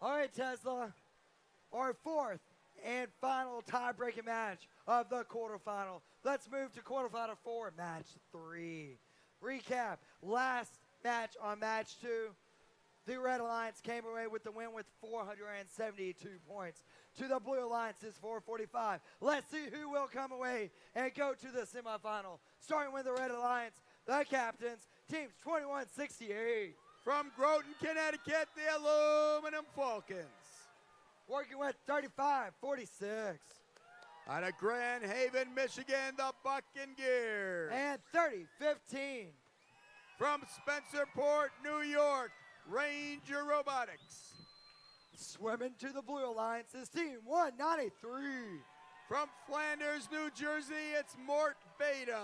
All right, Tesla, our fourth and final tie-breaking match of the quarterfinal. Let's move to quarterfinal 4, match 3. Recap, last match on match 2, the Red Alliance came away with the win with 472 points. To the Blue Alliance's 445. Let's see who will come away and go to the semifinal. Starting with the Red Alliance, the captains, teams 2168. From Groton, Connecticut, the Aluminum Falcons. Working with 3546. Out of Grand Haven, Michigan, the Bucking Gear. And 3015. From Spencerport, New York, Ranger Robotics. Swimming to the Blue Alliance's team 193. From Flanders, New Jersey, it's Mort Beta.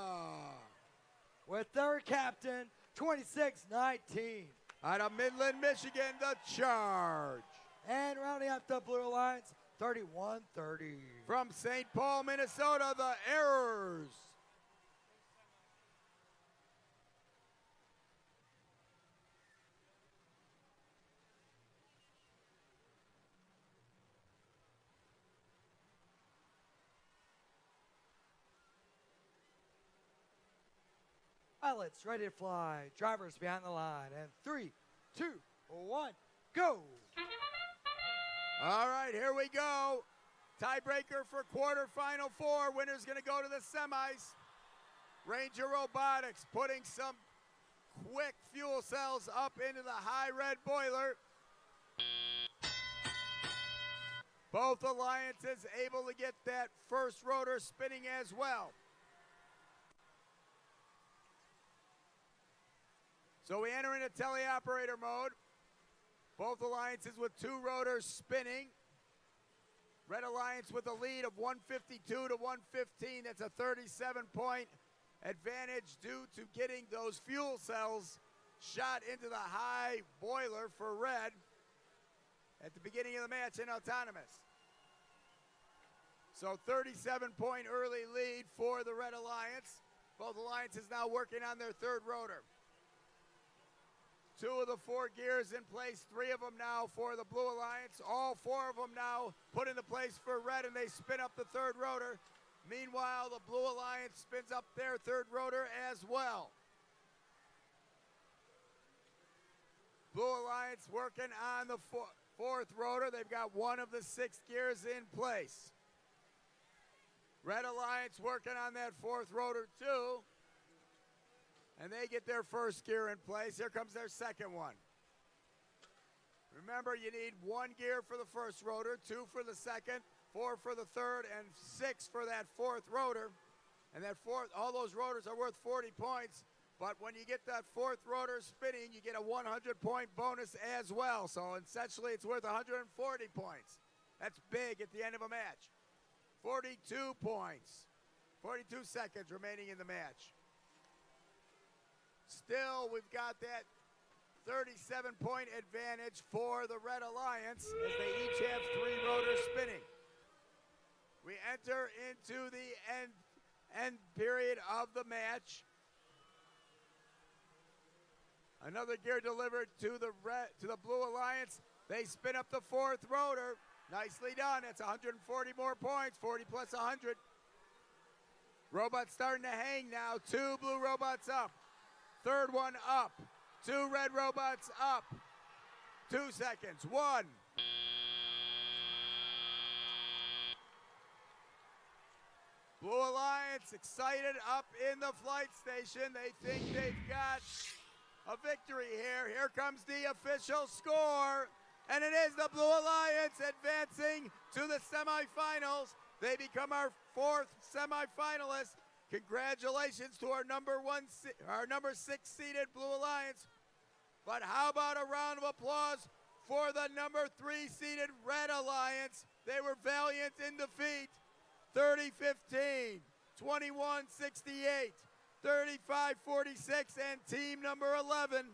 With their captain 2619. Out of Midland, Michigan, the Charge. And rounding up the Blue Alliance 3130. From St. Paul, Minnesota, the Errors. Pilots ready to fly. Drivers behind the line. And 3, 2, 1, go. All right, here we go. Tiebreaker for quarterfinal 4. Winner's going to go to the semis. Ranger Robotics putting some quick fuel cells up into the high red boiler. Both alliances able to get that first rotor spinning as well. So we enter into teleoperator mode. Both alliances with 2 rotors spinning. Red Alliance with a lead of 152 to 115. That's a 37-point advantage due to getting those fuel cells shot into the high boiler for Red at the beginning of the match in Autonomous. So 37-point early lead for the Red Alliance. Both alliances now working on their 3rd rotor. 2 of the 4 gears in place, 3 of them now for the Blue Alliance. All 4 of them now put into place for Red, and they spin up the 3rd rotor. Meanwhile, the Blue Alliance spins up their 3rd rotor as well. Blue Alliance working on the 4th rotor. They've got 1 of the 6 gears in place. Red Alliance working on that 4th rotor too. And they get their 1st gear in place. Here comes their 2nd one. Remember, you need 1 gear for the 1st rotor, 2 for the 2nd, 4 for the 3rd, and 6 for that 4th rotor. And that 4th, all those rotors are worth 40 points. But when you get that 4th rotor spinning, you get a 100-point bonus as well. So essentially, it's worth 140 points. That's big at the end of a match. 42 points. 42 seconds remaining in the match. Still, we've got that 37-point advantage for the Red Alliance as they each have 3 rotors spinning. We enter into the end period of the match. Another gear delivered to the Blue Alliance. They spin up the 4th rotor. Nicely done. That's 140 more points, 40 plus 100. Robots starting to hang now. 2 blue robots up. 3rd one up. 2 red robots up. 2 seconds. 1. Blue Alliance excited up in the flight station. They think they've got a victory here. Here comes the official score. And it is the Blue Alliance advancing to the semifinals. They become our 4th semifinalist. Congratulations to our number 6 seeded Blue Alliance. But how about a round of applause for the number 3 seeded Red Alliance? They were valiant in defeat. 30-15, 21-68, 35-46, and team number 11.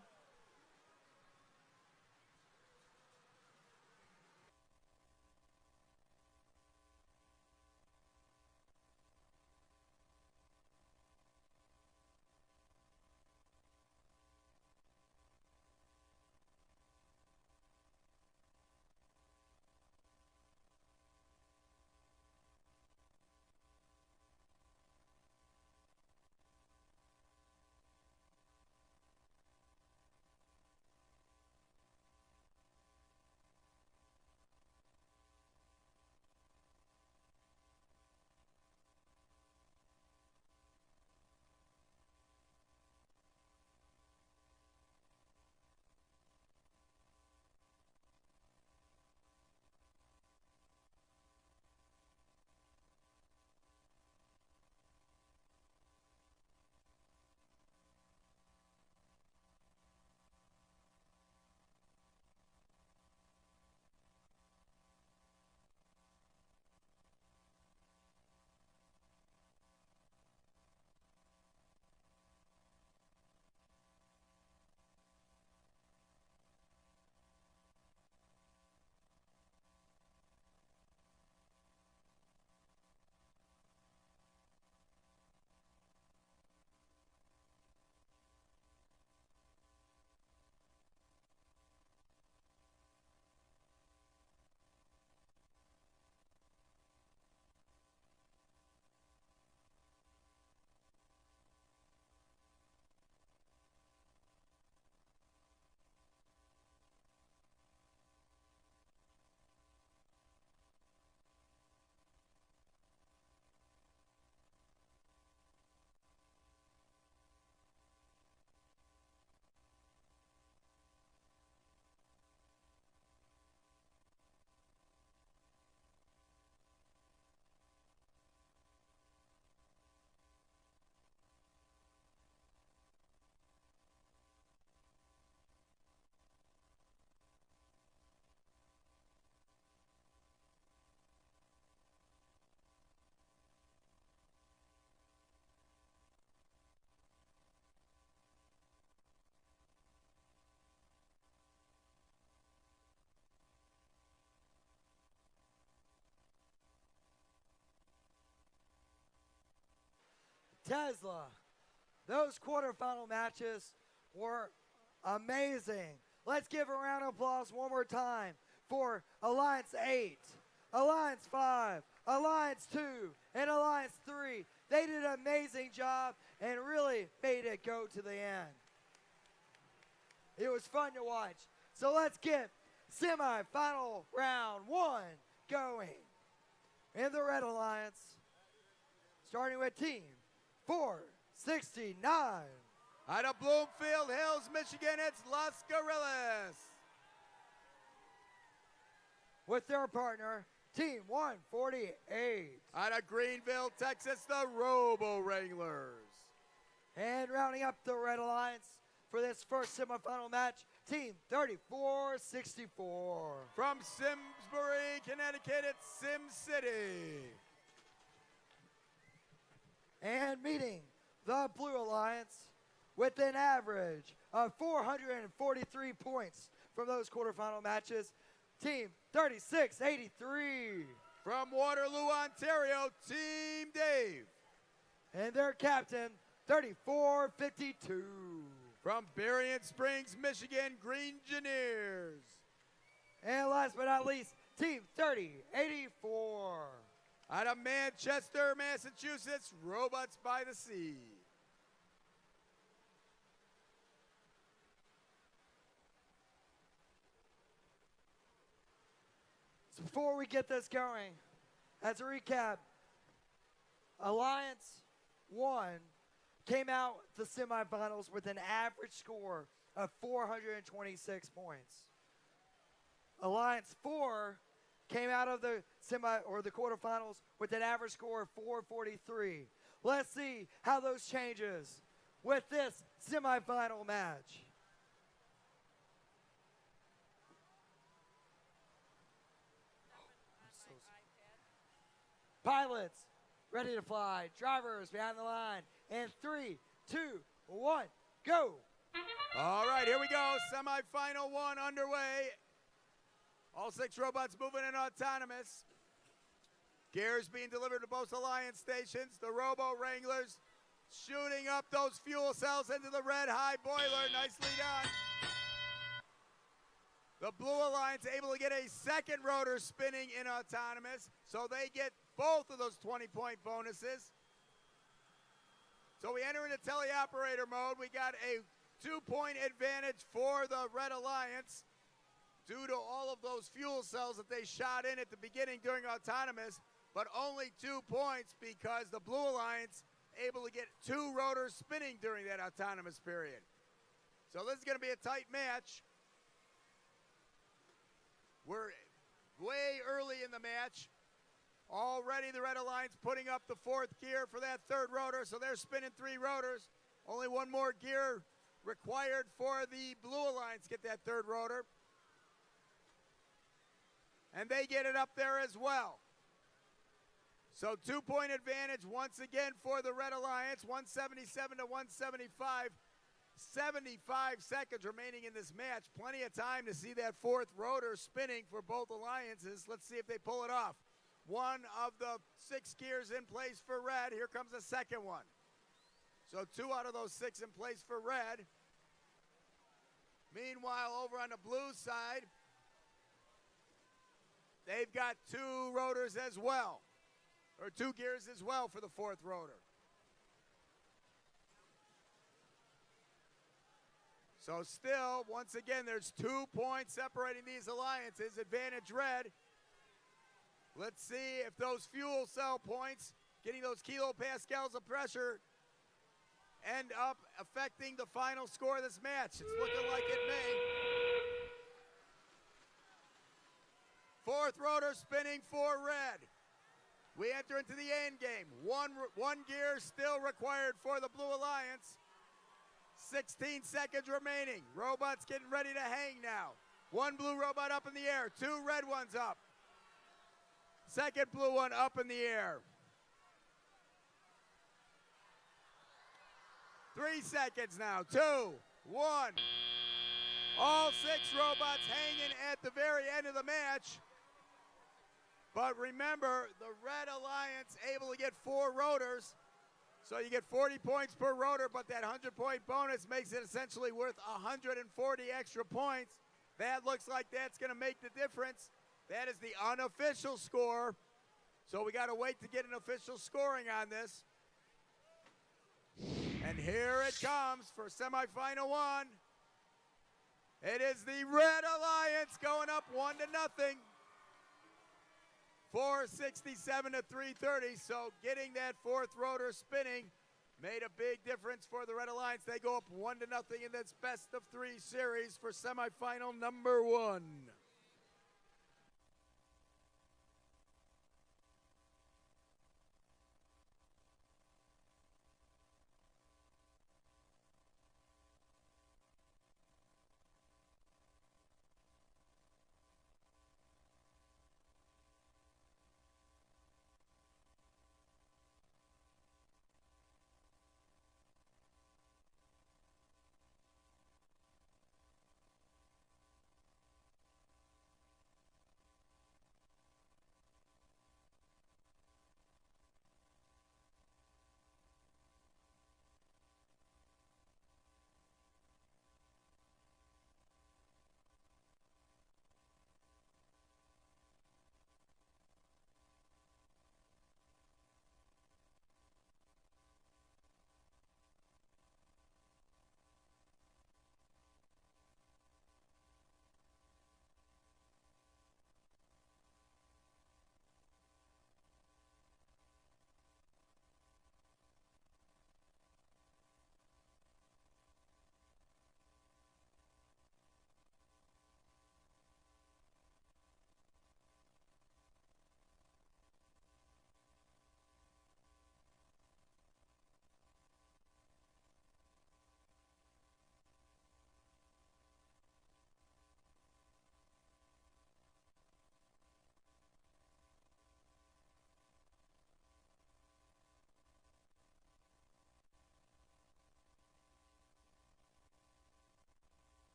Tesla. Those quarterfinal matches were amazing. Let's give a round of applause one more time for Alliance 8, Alliance 5, Alliance 2, and Alliance 3. They did an amazing job and really made it go to the end. It was fun to watch. So let's get semi-final round 1 going. In the Red Alliance, starting with Team 469. Out of Bloomfield Hills, Michigan, it's Las Gorillas. With their partner, Team 148. Out of Greenville, Texas, the Robo Wranglers. And rounding up the Red Alliance for this first semifinal match, Team 3464. From Simsbury, Connecticut, it's Sim City. And meeting the Blue Alliance with an average of 443 points from those quarterfinal matches, Team 3683. From Waterloo, Ontario, Team Dave. And their captain, 3452. From Berrien Springs, Michigan, Green Engineers. And last but not least, Team 3084. Out of Manchester, Massachusetts, Robots by the Sea. So before we get this going, as a recap, Alliance 1 came out the semifinals with an average score of 426 points. Alliance 4 came out of the the quarterfinals with an average score of 443. Let's see how those changes with this semifinal match. Pilots, ready to fly. Drivers behind the line. And 3, 2, 1, go. All right, here we go. Semifinal 1 underway. All 6 robots moving in autonomous. Gears being delivered to both Alliance stations. The Robo Wranglers shooting up those fuel cells into the red high boiler. Nicely done. The Blue Alliance able to get a second rotor spinning in autonomous, so they get both of those 20-point bonuses. So we enter into teleoperator mode. We got a 2-point advantage for the Red Alliance due to all of those fuel cells that they shot in at the beginning during autonomous, but only 2 points because the Blue Alliance able to get 2 rotors spinning during that autonomous period. So this is going to be a tight match. We're way early in the match. Already the Red Alliance putting up the 4th gear for that 3rd rotor, so they're spinning 3 rotors. Only 1 more gear required for the Blue Alliance to get that 3rd rotor. And they get it up there as well. So 2-point advantage once again for the Red Alliance, 177 to 175. 75 seconds remaining in this match. Plenty of time to see that 4th rotor spinning for both alliances. Let's see if they pull it off. 1 of the 6 gears in place for Red. Here comes the 2nd one. So 2 out of those 6 in place for Red. Meanwhile, over on the blue side, they've got 2 rotors as well, or 2 gears as well for the 4th rotor. So still, once again, there's 2 points separating these alliances. Advantage Red. Let's see if those fuel cell points, getting those kilopascals of pressure, end up affecting the final score of this match. It's looking like it may. 4th rotor spinning for Red. We enter into the end game. One gear still required for the Blue Alliance. 16 seconds remaining. Robots getting ready to hang now. 1 blue robot up in the air. 2 red ones up. 2nd blue one up in the air. 3 seconds now. 2, 1. All 6 robots hanging at the very end of the match. But remember, the Red Alliance able to get 4 rotors. So you get 40 points per rotor, but that 100-point bonus makes it essentially worth 140 extra points. That looks like that's going to make the difference. That is the unofficial score. So we got to wait to get an official scoring on this. And here it comes for semifinal one. It is the Red Alliance going up 1-0. 467 to 330. So getting that fourth rotor spinning made a big difference for the Red Alliance. They go up 1-0 in this best of three series for semifinal number one.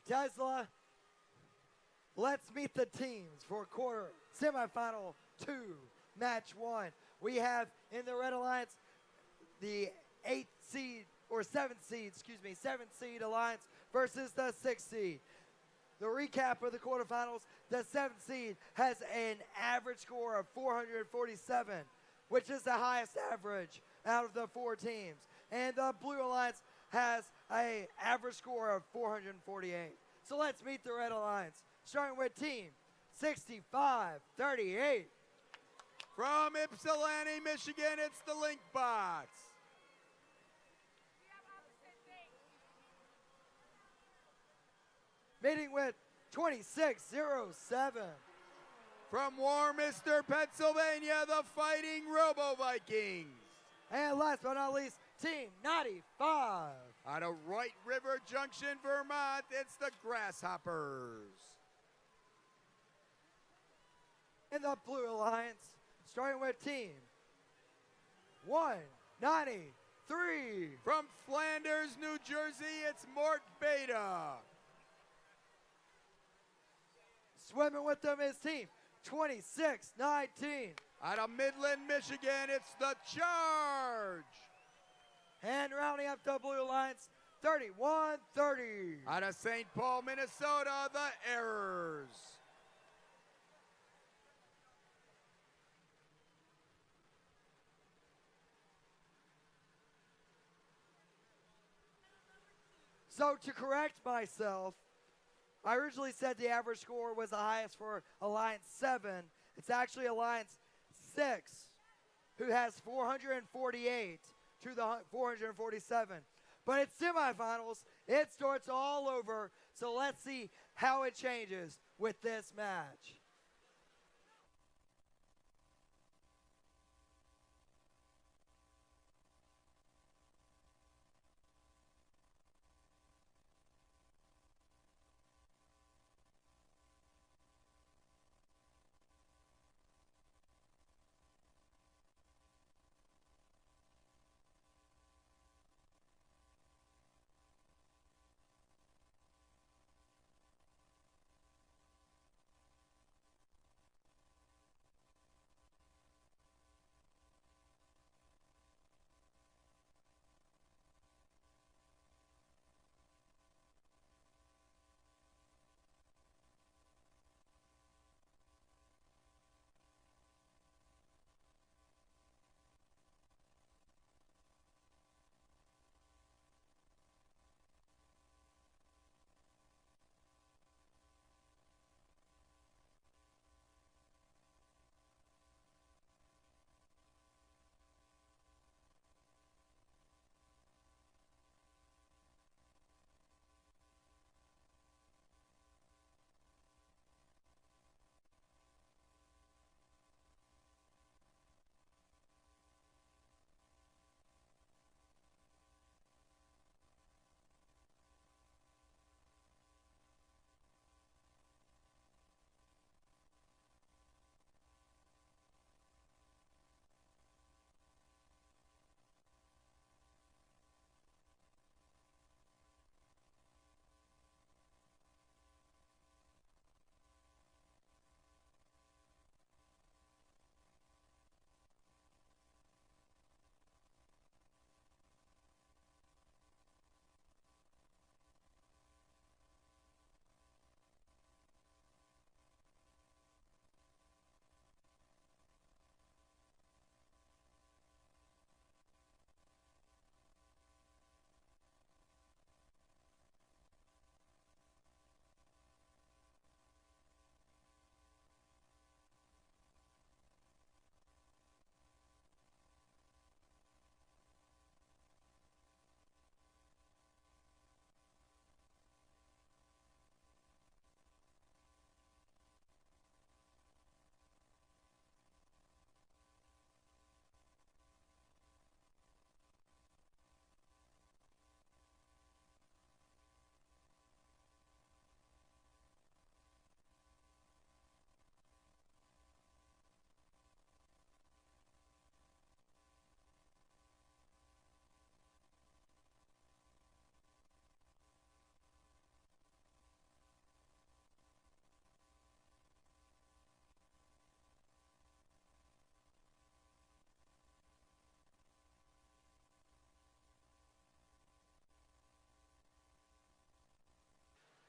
Tesla, let's meet the teams for quarter semifinal 2, match 1. We have in the Red Alliance the 7th seed Alliance versus the 6th seed. The recap of the quarterfinals, the 7th seed has an average score of 447, which is the highest average out of the 4 teams. And the Blue Alliance has an average score of 448. So let's meet the Red Alliance, starting with team 6538. From Ypsilanti, Michigan, it's the Link Bots. Meeting with 2607. From Warminster, Pennsylvania, the Fighting Robo Vikings. And last but not least, Team 95. Out of Wright River Junction, Vermont, it's the Grasshoppers. In the Blue Alliance, starting with Team 193. From Flanders, New Jersey, it's Mort Beta. Swimming with them is Team 2619. Out of Midland, Michigan, it's the Charge. And rounding up the Blue Alliance, 3130. Out of St. Paul, Minnesota, the Errors. So to correct myself, I originally said the average score was the highest for Alliance 7. It's actually Alliance 6, who has 448 to the 447. But it's semifinals. It starts all over. So let's see how it changes with this match.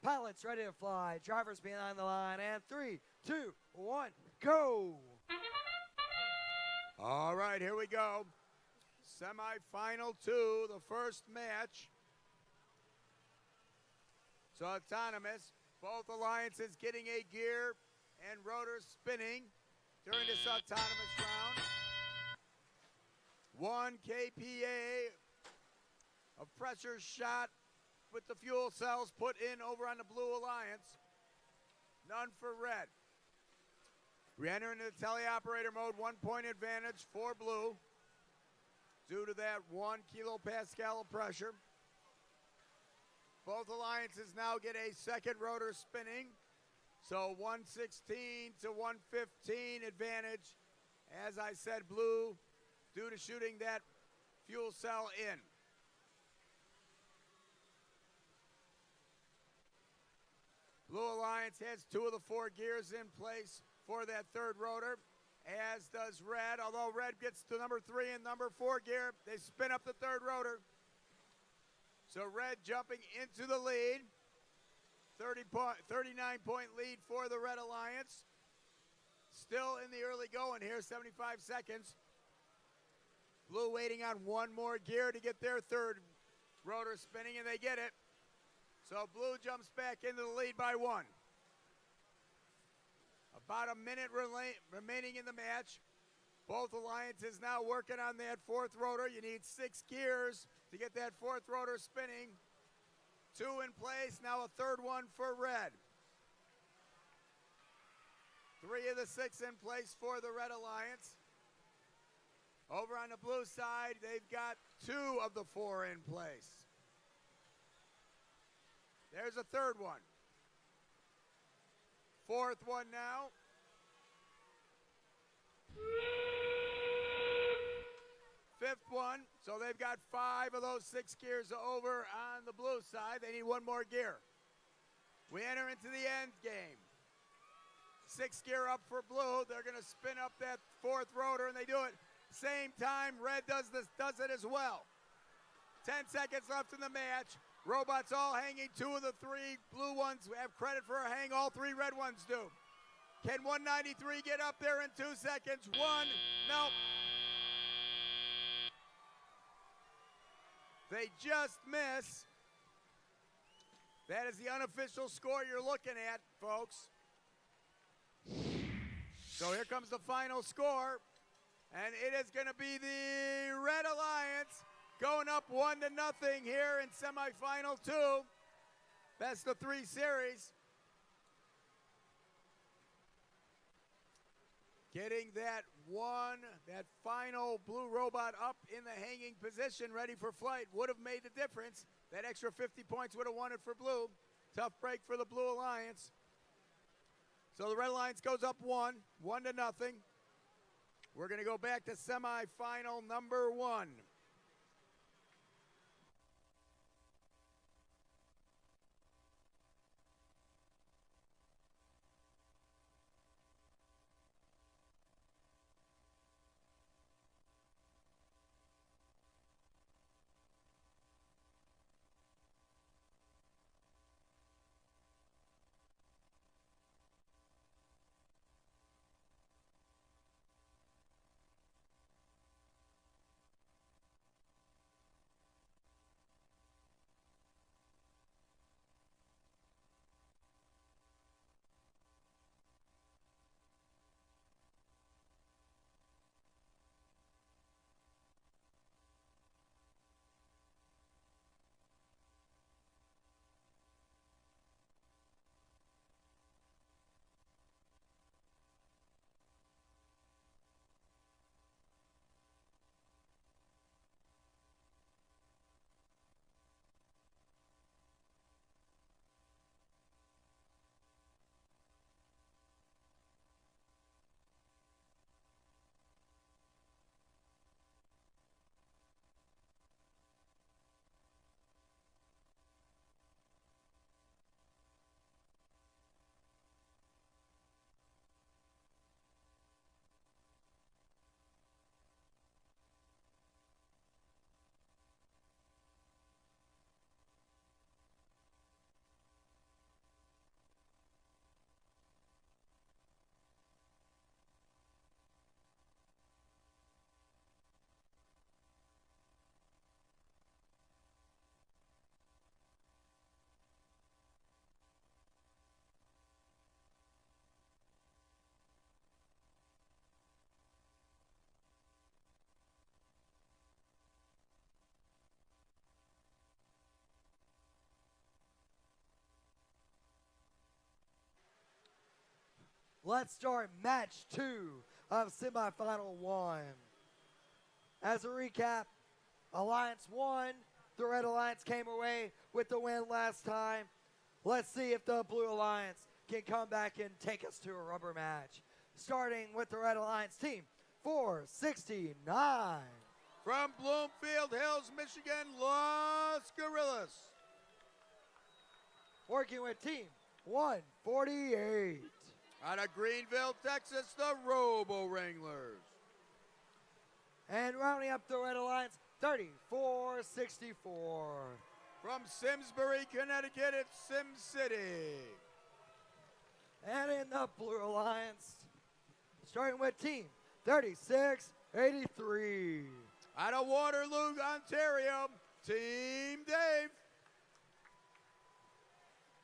Pilots ready to fly. Drivers behind the line. And 3, 2, 1, go. All right, here we go. Semi-final 2, the first match. So autonomous, both alliances getting a gear and rotor spinning during this autonomous round. 1 kPa of pressure shot with the fuel cells put in over on the Blue Alliance. None for red. We enter into the teleoperator mode, 1 point advantage for blue due to that 1 kilopascal of pressure. Both alliances now get a second rotor spinning, so 116 to 115 advantage. As I said, blue due to shooting that fuel cell in. Blue Alliance has 2 of the 4 gears in place for that third rotor, as does red. Although red gets to number 3 and number 4 gear, they spin up the third rotor. So red jumping into the lead. 39-point lead for the Red Alliance. Still in the early going here, 75 seconds. Blue waiting on 1 more gear to get their third rotor spinning, and they get it. So blue jumps back into the lead by 1. About a minute remaining in the match. Both alliances now working on that fourth rotor. You need 6 gears to get that fourth rotor spinning. 2 in place, now a third one for red. 3 of the 6 in place for the red alliance. Over on the blue side, they've got 2 of the 4 in place. There's a third one. Fourth one now. Fifth one. So they've got 5 of those 6 gears over on the blue side. They need 1 more gear. We enter into the end game. 6 gear up for blue. They're going to spin up that fourth rotor, and they do it same time. Red does it as well. 10 seconds left in the match. Robots all hanging. 2 of the 3 blue ones have credit for a hang. All 3 red ones do. Can 193 get up there in 2 seconds? 1, nope. They just miss. That is the unofficial score you're looking at, folks. So here comes the final score. And it is going to be the Red Alliance going up 1-0 here in semifinal 2. Best of 3 series. Getting that final blue robot up in the hanging position, ready for flight, would have made the difference. That extra 50 points would have won it for blue. Tough break for the Blue Alliance. So the Red Alliance goes up 1-0. We're going to go back to semifinal number 1. Let's start match 2 of semifinal 1. As a recap, Alliance won. The Red Alliance came away with the win last time. Let's see if the Blue Alliance can come back and take us to a rubber match. Starting with the Red Alliance team, 469. From Bloomfield Hills, Michigan, Los Gorillas. Working with team 148. Out of Greenville, Texas, the Robo Wranglers. And rounding up the Red Alliance, 3464. From Simsbury, Connecticut, it's Sim City. And in the Blue Alliance, starting with team 3683. Out of Waterloo, Ontario, Team Dave.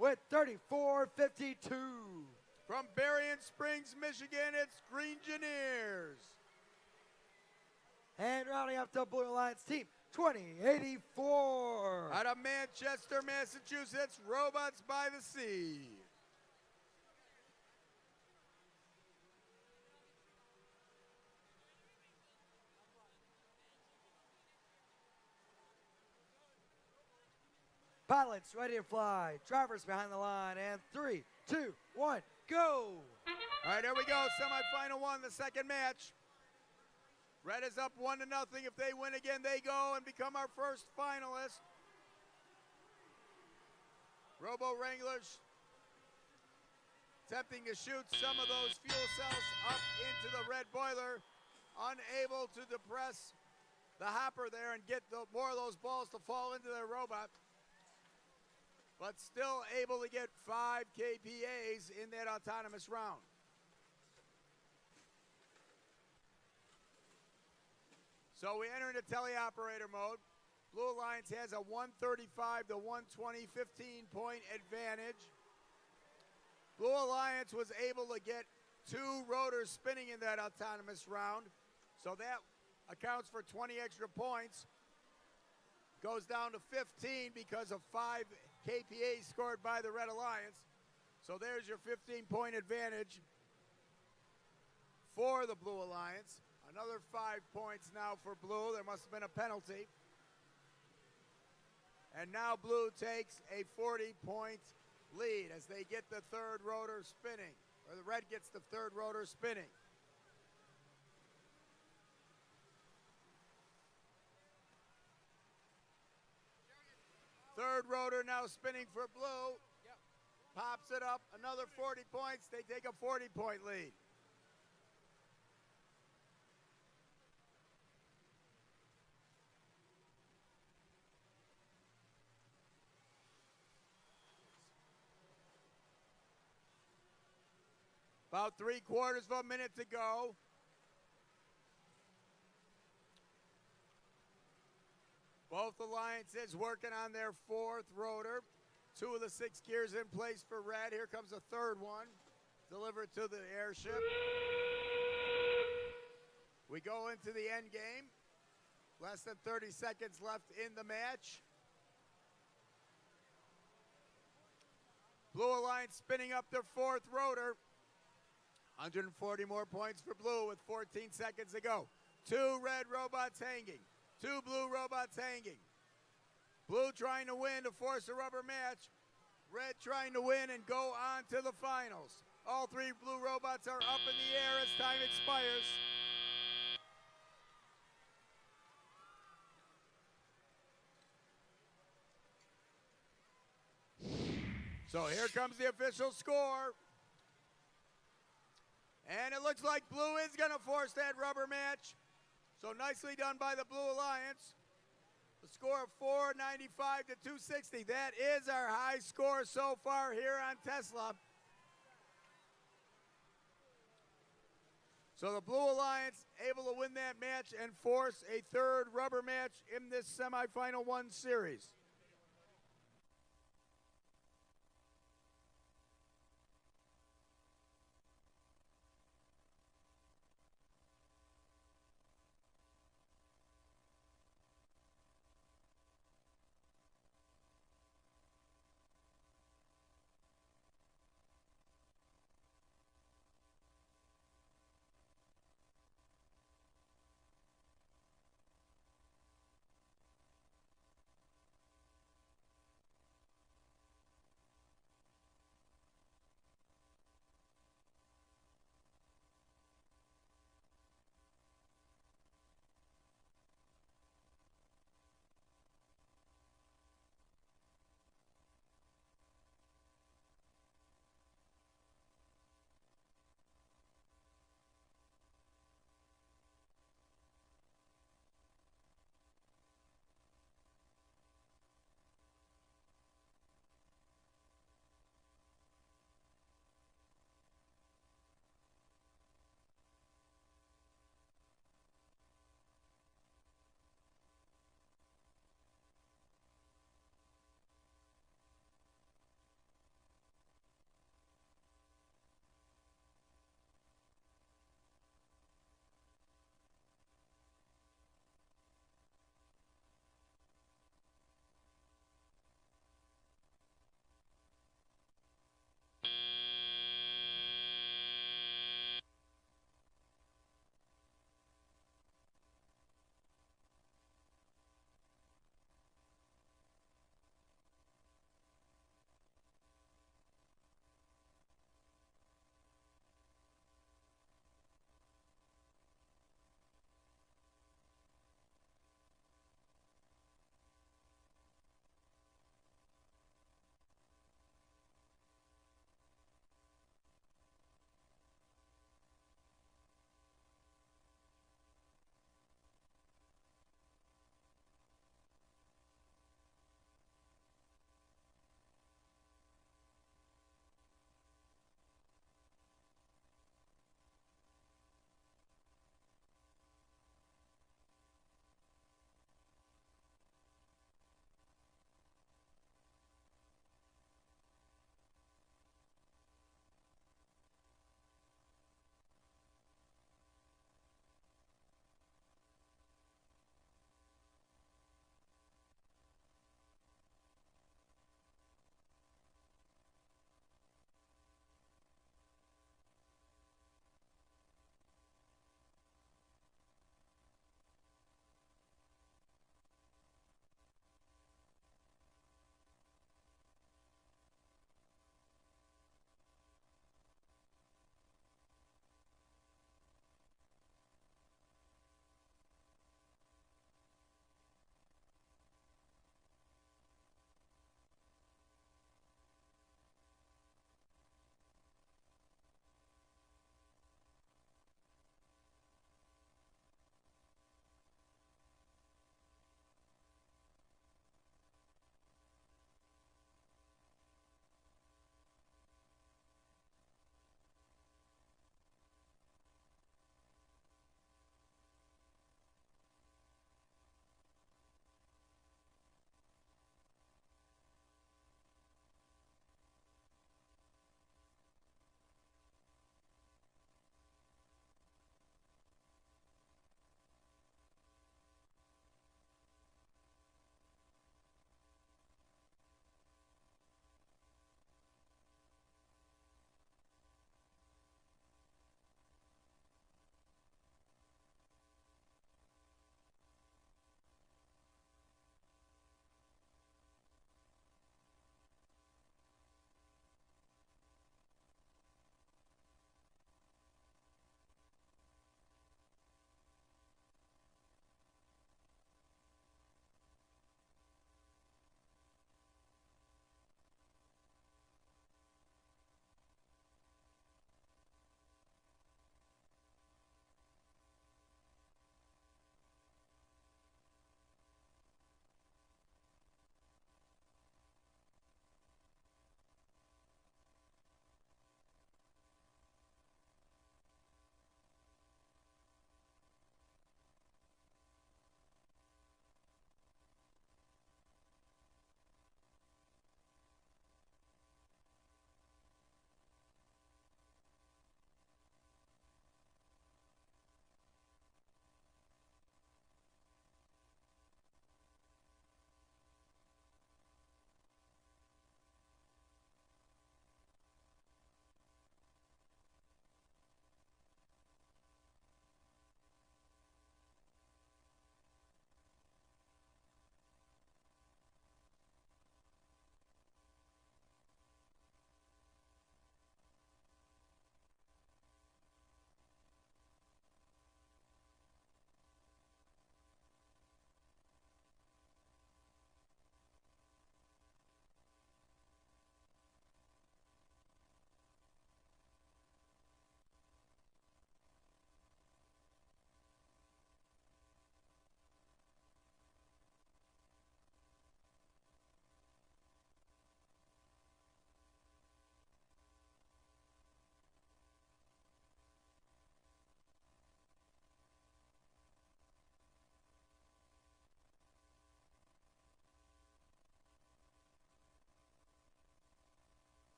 with 34-52. From Berrien Springs, Michigan, it's Green Engineers. And rounding up the Blue Alliance team, 2084. Out of Manchester, Massachusetts, Robots by the Sea. Pilots ready to fly. Drivers behind the line. And 3, 2, 1, go. All right, here we go. Semifinal one, the second match. Red is up 1-0. If they win again, they go and become our first finalist. Robo Wranglers attempting to shoot some of those fuel cells up into the red boiler, unable to depress the hopper there and get more of those balls to fall into their robot, but still able to get 5 KPAs in that autonomous round. So we enter into teleoperator mode. Blue Alliance has a 135 to 120 15-point advantage. Blue Alliance was able to get 2 rotors spinning in that autonomous round, so that accounts for 20 extra points. Goes down to 15 because of 5 KPAs scored by the Red Alliance. So there's your 15-point advantage for the Blue Alliance. Another 5 points now for Blue. There must have been a penalty. And now Blue takes a 40-point lead as they get the third rotor spinning, or the Red gets the third rotor spinning. Third rotor now spinning for Blue. Yep. Pops it up, another 40 points. They take a 40-point lead. About 3/4 of a minute to go. Both alliances working on their 4th rotor. 2 of the 6 gears in place for Red. Here comes a 3rd one, delivered to the airship. We go into the end game. Less than 30 seconds left in the match. Blue Alliance spinning up their 4th rotor. 140 more points for Blue with 14 seconds to go. 2 Red robots hanging. 2 Blue robots hanging. Blue trying to win to force a rubber match. Red trying to win and go on to the finals. All 3 Blue robots are up in the air as time expires. So here comes the official score. And it looks like Blue is going to force that rubber match. So nicely done by the Blue Alliance. The score of 495 to 260. That is our high score so far here on Tesla. So the Blue Alliance able to win that match and force a 3rd rubber match in this semifinal 1 series.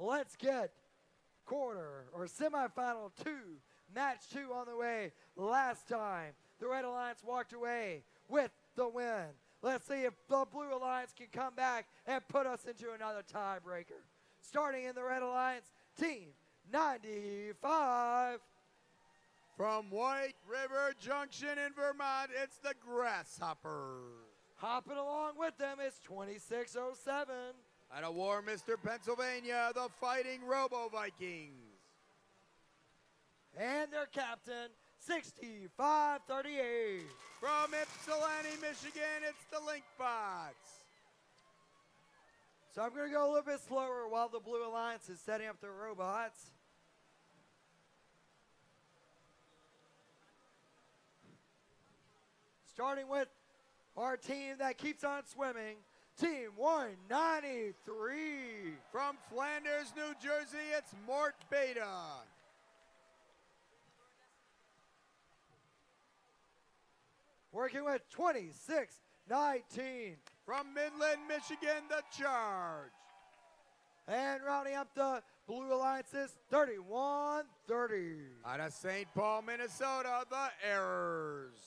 let's get quarter or semifinal 2, match 2 on the way. Last time, the Red Alliance walked away with the win. Let's see if the Blue Alliance can come back and put us into another tiebreaker. Starting in the Red Alliance, Team 95. From White River Junction in Vermont, it's the Grasshoppers. Hopping along with them is 2607. Out of Warminster, Pennsylvania, the Fighting Robo Vikings. And their captain, 6538. From Ypsilanti, Michigan, it's the Linkbots. So I'm going to go a little bit slower while the Blue Alliance is setting up their robots. Starting with our team that keeps on swimming, Team 193. From Flanders, New Jersey, it's Mort Beta. Working with 2619. From Midland, Michigan, the Charge. And rounding up the Blue Alliances, 3130. Out of St. Paul, Minnesota, the Errors.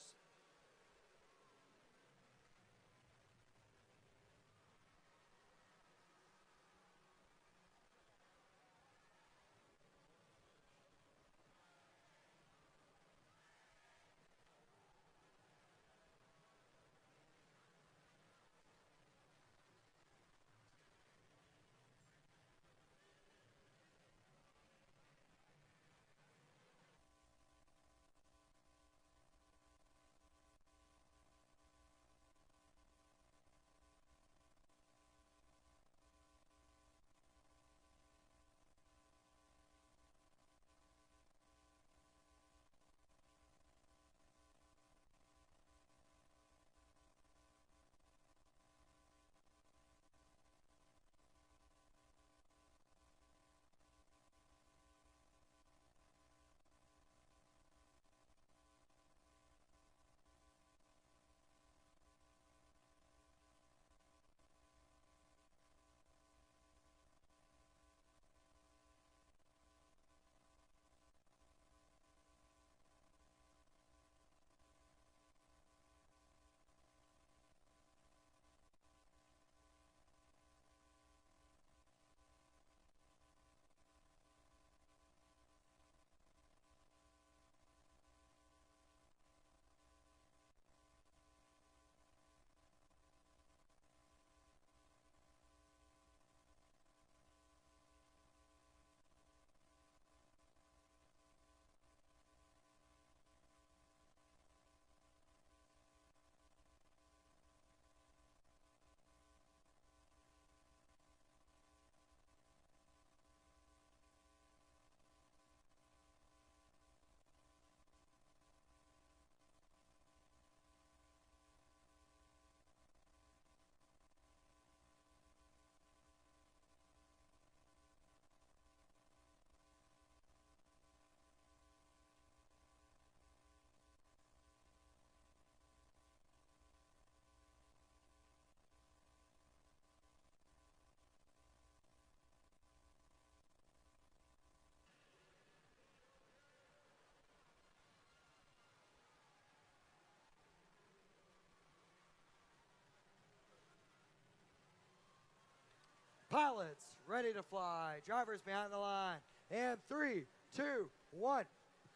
Pilots ready to fly. Drivers behind the line. And 3, 2, 1,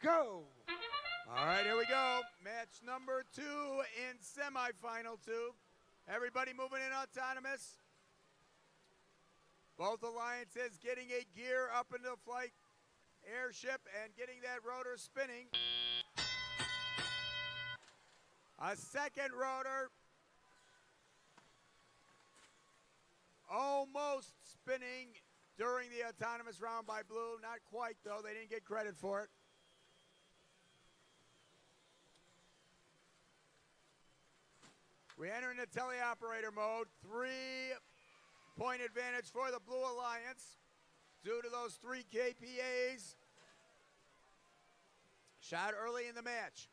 go. All right, here we go. Match number 2 in semifinal 2. Everybody moving in autonomous. Both alliances getting a gear up into the flight airship and getting that rotor spinning. A second rotor almost spinning during the autonomous round by Blue. Not quite, though. They didn't get credit for it. We enter into teleoperator mode. 3-point advantage for the Blue Alliance due to those 3 KPAs shot early in the match.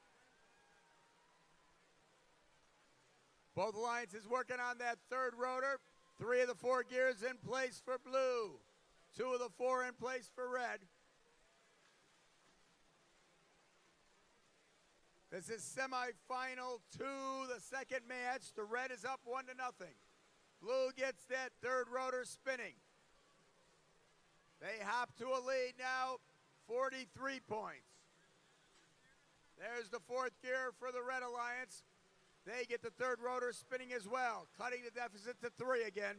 Both alliances working on that third rotor. 3 of the 4 gears in place for Blue. 2 of the 4 in place for red. This is semifinal 2, the second match. The red is up 1-0. Blue gets that third rotor spinning. They hop to a lead now, 43 points. There's the fourth gear for the Red Alliance. They get the third rotor spinning as well, cutting the deficit to 3 again.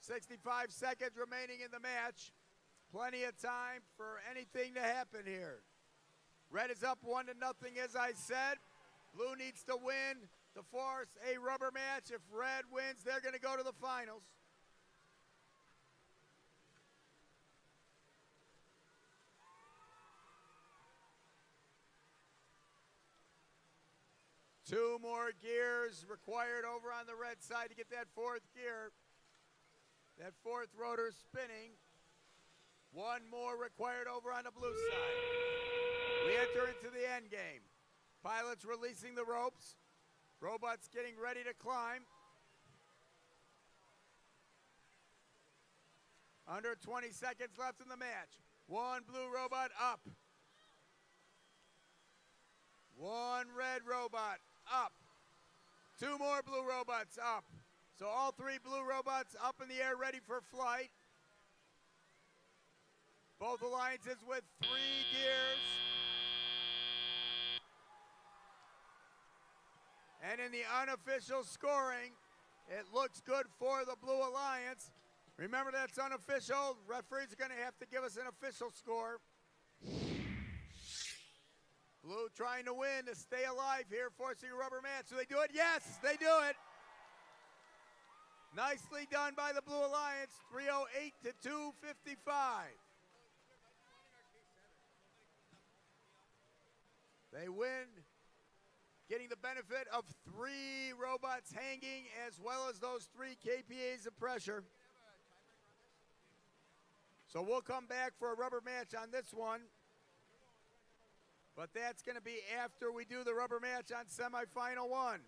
65 seconds remaining in the match. Plenty of time for anything to happen here. Red is up 1-0, as I said. Blue needs to win to force a rubber match. If red wins, they're going to go to the finals. Two more gears required over on the red side to get that fourth gear. That fourth rotor spinning. One more required over on the blue side. We enter into the end game. Pilots releasing the ropes. Robots getting ready to climb. Under 20 seconds left in the match. One blue robot up. One red robot up. Two more blue robots up. So all 3 blue robots up in the air ready for flight. Both alliances with 3 gears. And in the unofficial scoring, it looks good for the Blue Alliance. Remember, that's unofficial. Referees are going to have to give us an official score. Blue trying to win to stay alive here, forcing a rubber match. Do they do it? Yes, they do it. Nicely done by the Blue Alliance, 308 to 255. They win, getting the benefit of 3 robots hanging as well as those 3 KPAs of pressure. So we'll come back for a rubber match on this one. But that's going to be after we do the rubber match on semifinal 1.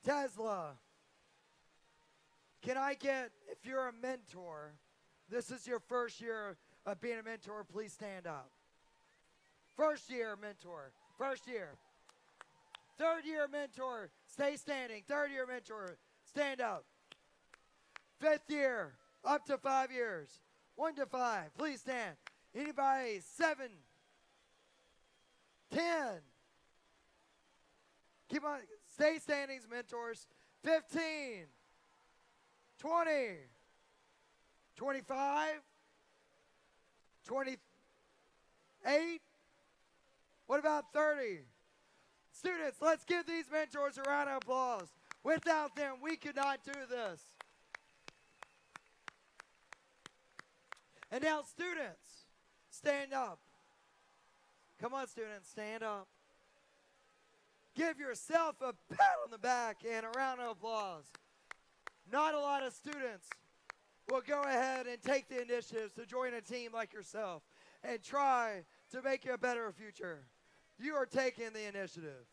Tesla, can I get, if you're a mentor, this is your first year of being a mentor, please stand up. First year mentor, first year. Third year mentor, stay standing. Third year mentor, stand up. Fifth year, up to 5 years. 1 to 5, please stand. Anybody, 7, 10. Keep on, stay standing, mentors. 15, 20, 25, 28. What about 30? Students, let's give these mentors a round of applause. Without them, we could not do this. And now, students, stand up. Come on, students, stand up. Give yourself a pat on the back and a round of applause. Not a lot of students will go ahead and take the initiatives to join a team like yourself and try to make a better future. You are taking the initiative.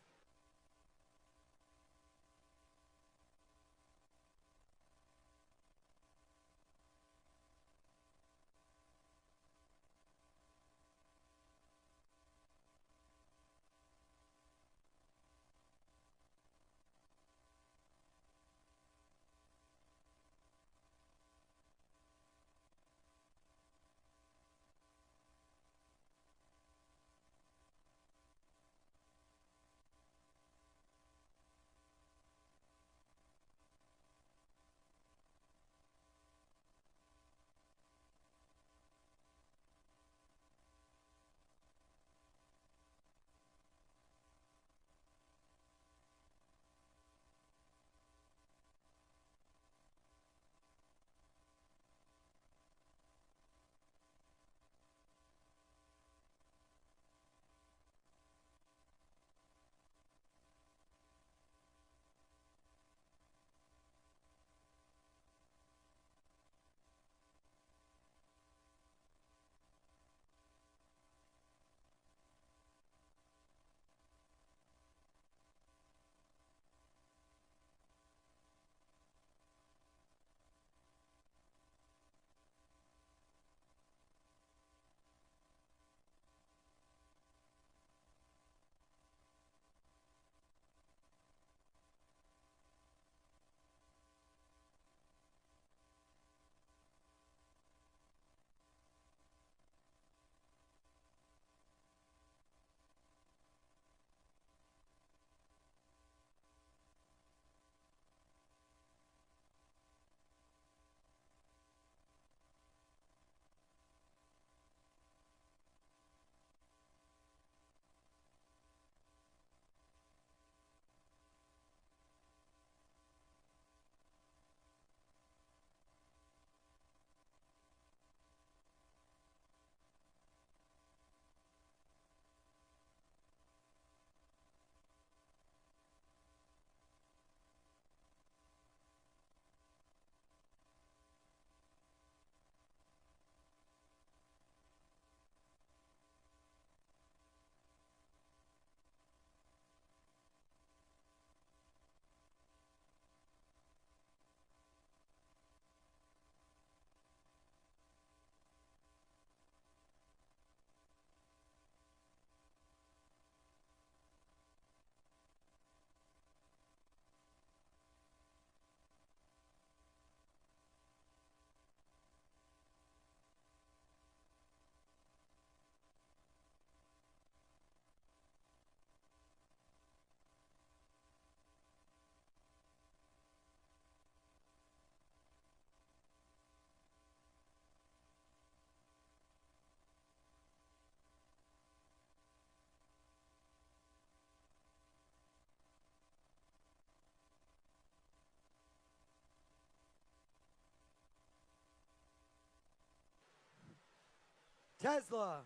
Tesla,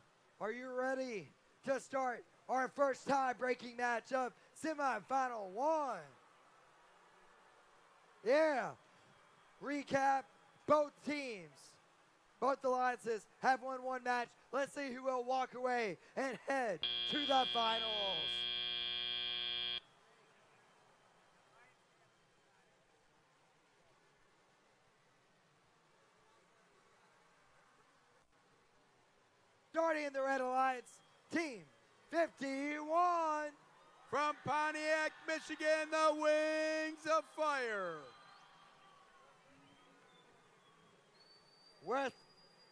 are you ready to start our first tie-breaking match of semifinal 1? Yeah. Recap, both teams, both alliances have won one match. Let's see who will walk away and head to the finals. Starting in the Red Alliance, Team 51. From Pontiac, Michigan, the Wings of Fire. With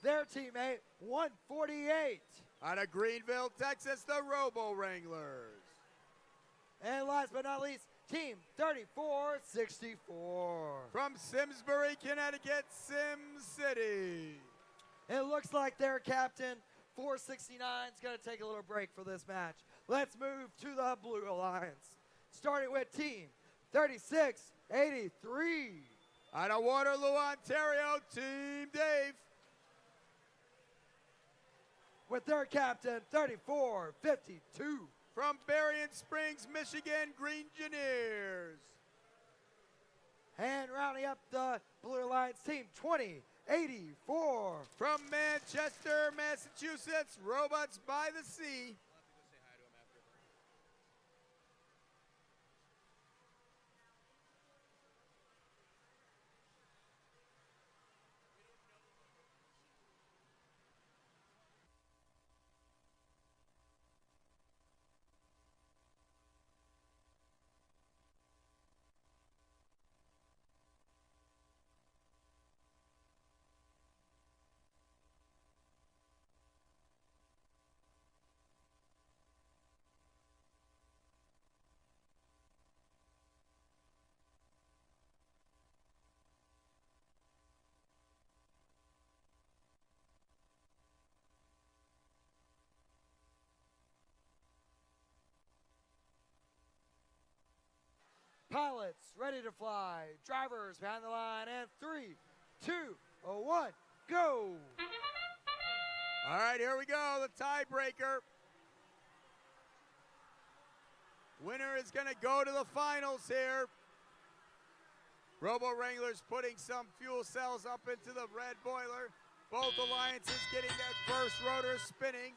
their teammate, 148. Out of Greenville, Texas, the Robo Wranglers. And last but not least, Team 3464. From Simsbury, Connecticut, Sim City. It looks like their captain, 469, is going to take a little break for this match. Let's move to the Blue Alliance. Starting with Team 3683. Out of Waterloo, Ontario, Team Dave. With their captain, 3452. From Berrien Springs, Michigan, Green Engineers. And rounding up the Blue Alliance, Team 2084. From Manchester, Massachusetts, Robots by the Sea. Pilots ready to fly. Drivers behind the line. And 3, 2, 1, go. All right, here we go, the tiebreaker. Winner is going to go to the finals here. Robo Wranglers putting some fuel cells up into the red boiler. Both alliances getting that first rotor spinning.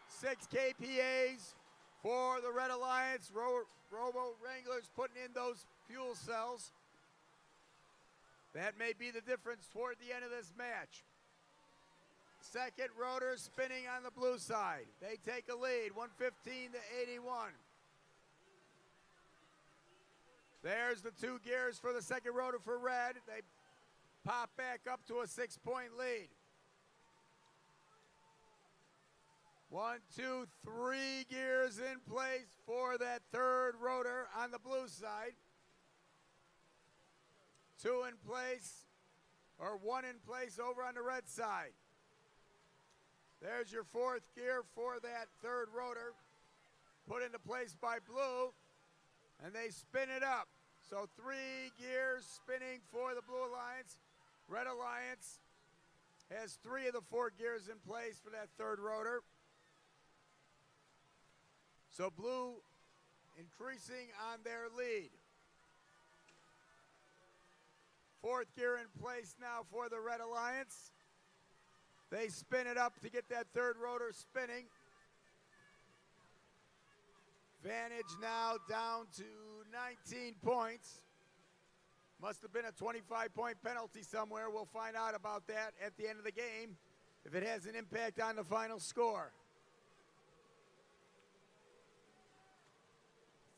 6 KPAs for the Red Alliance. Robo Wranglers putting in those fuel cells. That may be the difference toward the end of this match. Second rotor spinning on the blue side. They take a lead, 115 to 81. There's the 2 gears for the second rotor for red. They pop back up to a 6-point lead. 1, 2, 3 gears in place for that third rotor on the blue side. 2 in place, or 1 in place over on the red side. There's your 4th gear for that third rotor, put into place by blue, and they spin it up. So 3 gears spinning for the Blue Alliance. Red Alliance has 3 of the 4 gears in place for that third rotor. So blue increasing on their lead. 4th gear in place now for the Red Alliance. They spin it up to get that third rotor spinning. Vantage now down to 19 points. Must have been a 25-point penalty somewhere. We'll find out about that at the end of the game if it has an impact on the final score.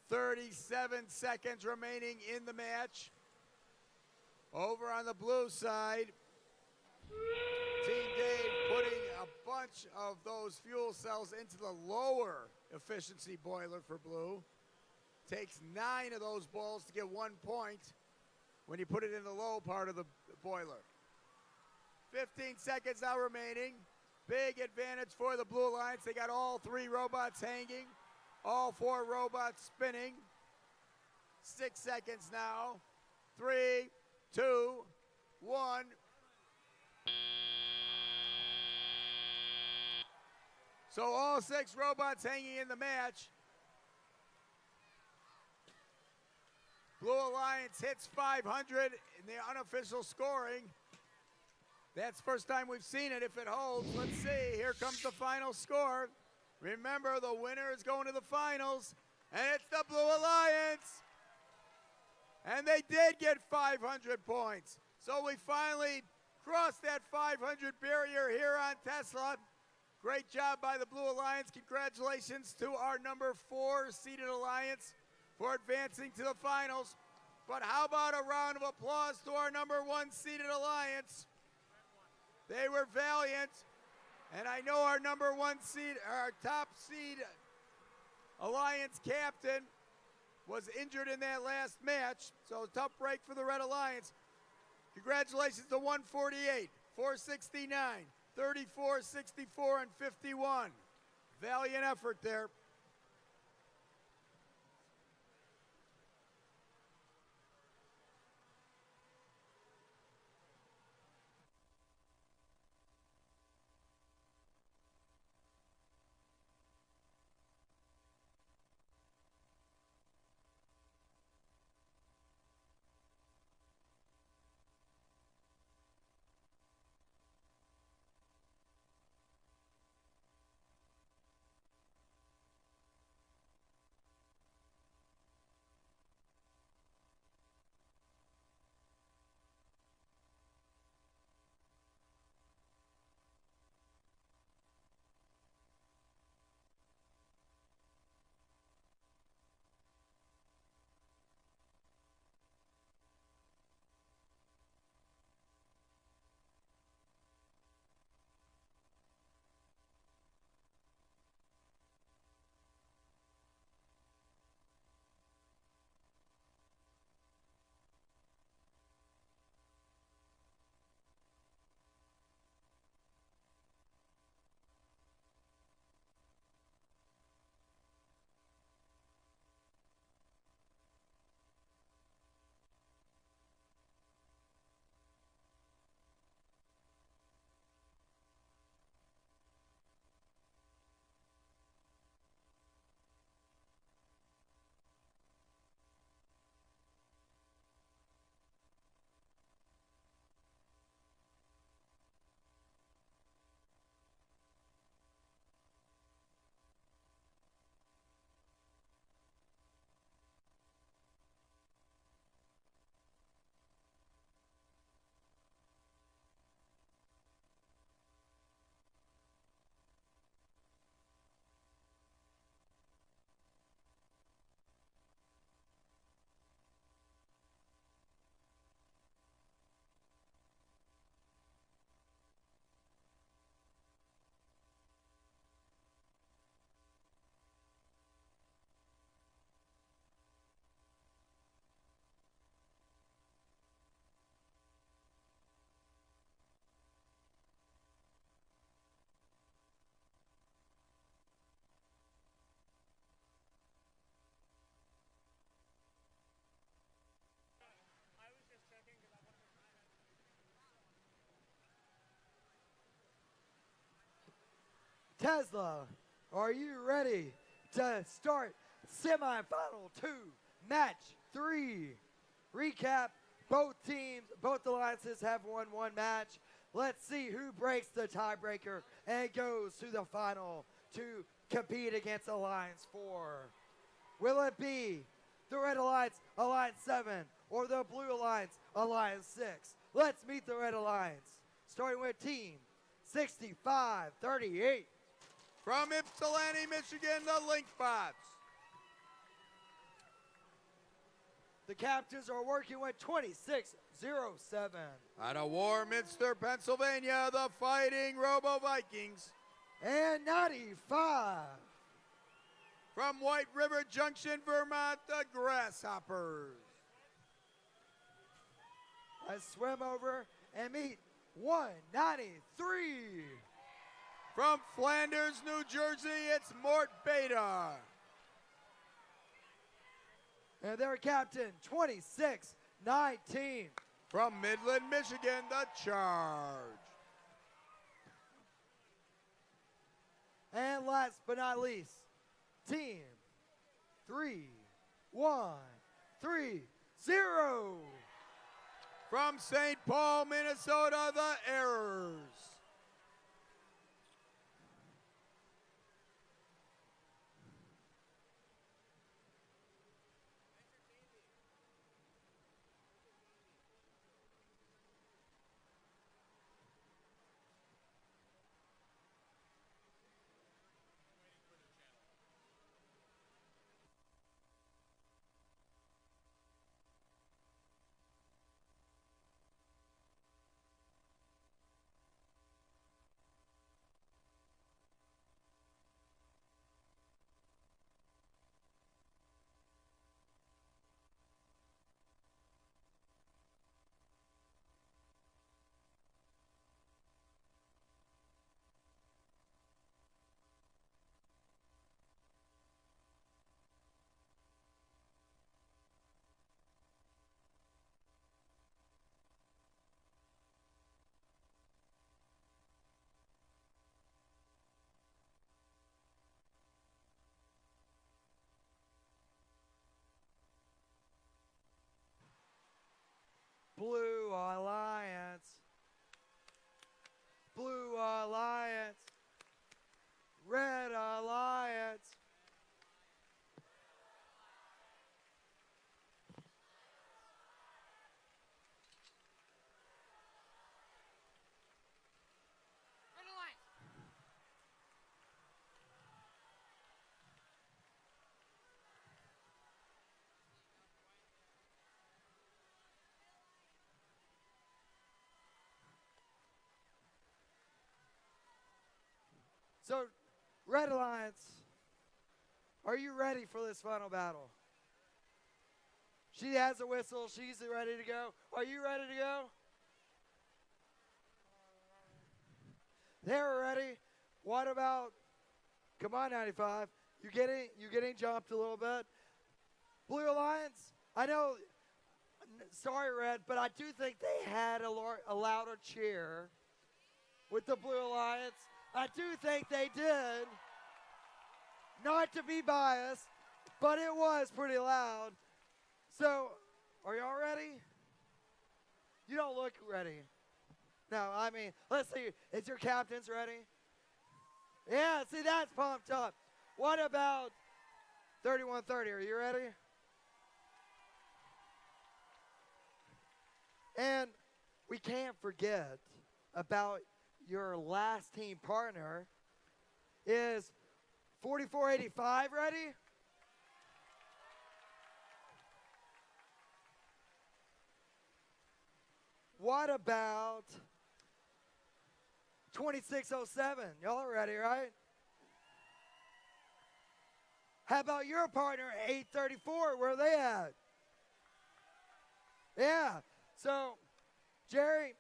37 seconds remaining in the match. Over on the blue side, Team Dave putting a bunch of those fuel cells into the lower efficiency boiler for blue. Takes 9 of those balls to get 1 point when you put it in the low part of the boiler. 15 seconds now remaining. Big advantage for the Blue Alliance. They got all 3 robots hanging, all 4 robots spinning. 6 seconds now. 3, 2, 1. So all 6 robots hanging in the match. Blue Alliance hits 500 in the unofficial scoring. That's the first time we've seen it. If it holds, let's see. Here comes the final score. Remember, the winner is going to the finals, and it's the Blue Alliance. And they did get 500 points. So we finally cross that 500 barrier here on Tesla. Great job by the Blue Alliance. Congratulations to our number 4 seeded alliance for advancing to the finals. But how about a round of applause to our number 1 seeded alliance? They were valiant. And I know our number 1 seed, our top seed alliance captain was injured in that last match. So a tough break for the Red Alliance. Congratulations to 148, 469, 34, 64, and 51. Valiant effort there. Tesla, are you ready to start semifinal 2, match 3? Recap, both teams, both alliances have won one match. Let's see who breaks the tiebreaker and goes to the final to compete against Alliance 4. Will it be the Red Alliance, Alliance 7, or the Blue Alliance, Alliance 6? Let's meet the Red Alliance, starting with team 6538. From Ypsilanti, Michigan, the Linkbots. The captains are working with 2607. Out of Warminster, Pennsylvania, the Fighting Robo Vikings. And 95. From White River Junction, Vermont, the Grasshoppers. Let's swim over and meet 193. From Flanders, New Jersey, it's Mort Beta. And their captain, 2619. From Midland, Michigan, the Charge. And last but not least, team 3130. From St. Paul, Minnesota, the Errors. Blue Alliance. Blue Alliance. Red Alliance. Red Alliance. So, Red Alliance, are you ready for this final battle? She has a whistle. She's ready to go. Are you ready to go? They're ready. What about, come on, 95. You getting jumped a little bit. Blue Alliance, I know, sorry, Red, but I do think they had a louder cheer with the Blue Alliance. I do think they did. Not to be biased, but it was pretty loud. So, are y'all ready? You don't look ready. No, I mean, let's see. Is your captains ready? Yeah, see, that's pumped up. What about 3130? Are you ready? And we can't forget about your last team partner. Is 4485 ready? What about 2607? Y'all are ready, right? How about your partner, 834? Where are they at? Yeah. So, Jerry,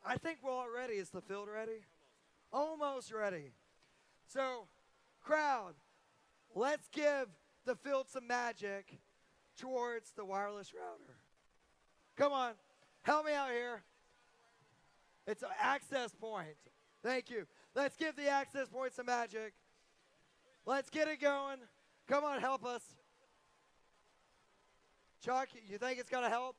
I think we're all ready. Is the field ready? Almost ready. So, crowd, let's give the field some magic towards the wireless router. Come on, help me out here. It's an access point. Thank you. Let's give the access point some magic. Let's get it going. Come on, help us. Chuck, you think it's going to help?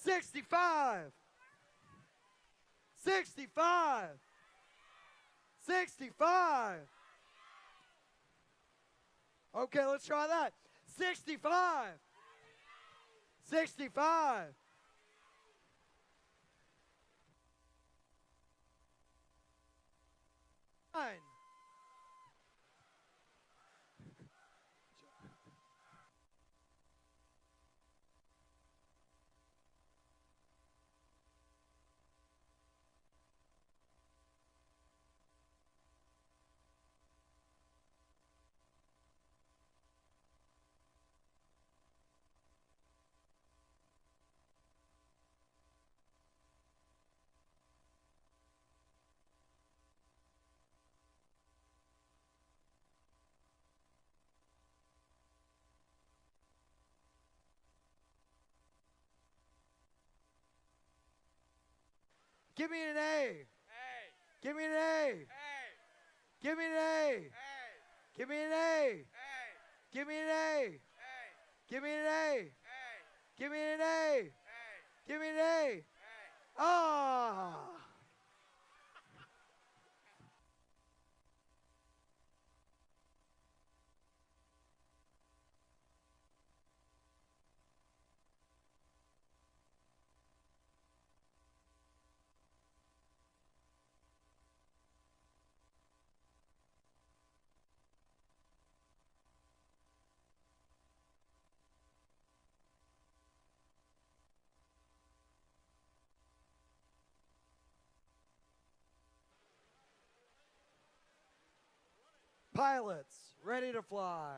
$65. 65. 65. Okay, let's try that. 65. 65. Nine. Give me an A. Hey. Give me an A. Hey. Give me an A. Hey. Give me an A. Hey. Give me an A. Hey. Give me an A. Hey. Give me an A. Hey. Give me an A. Hey. Ah. Pilots, ready to fly.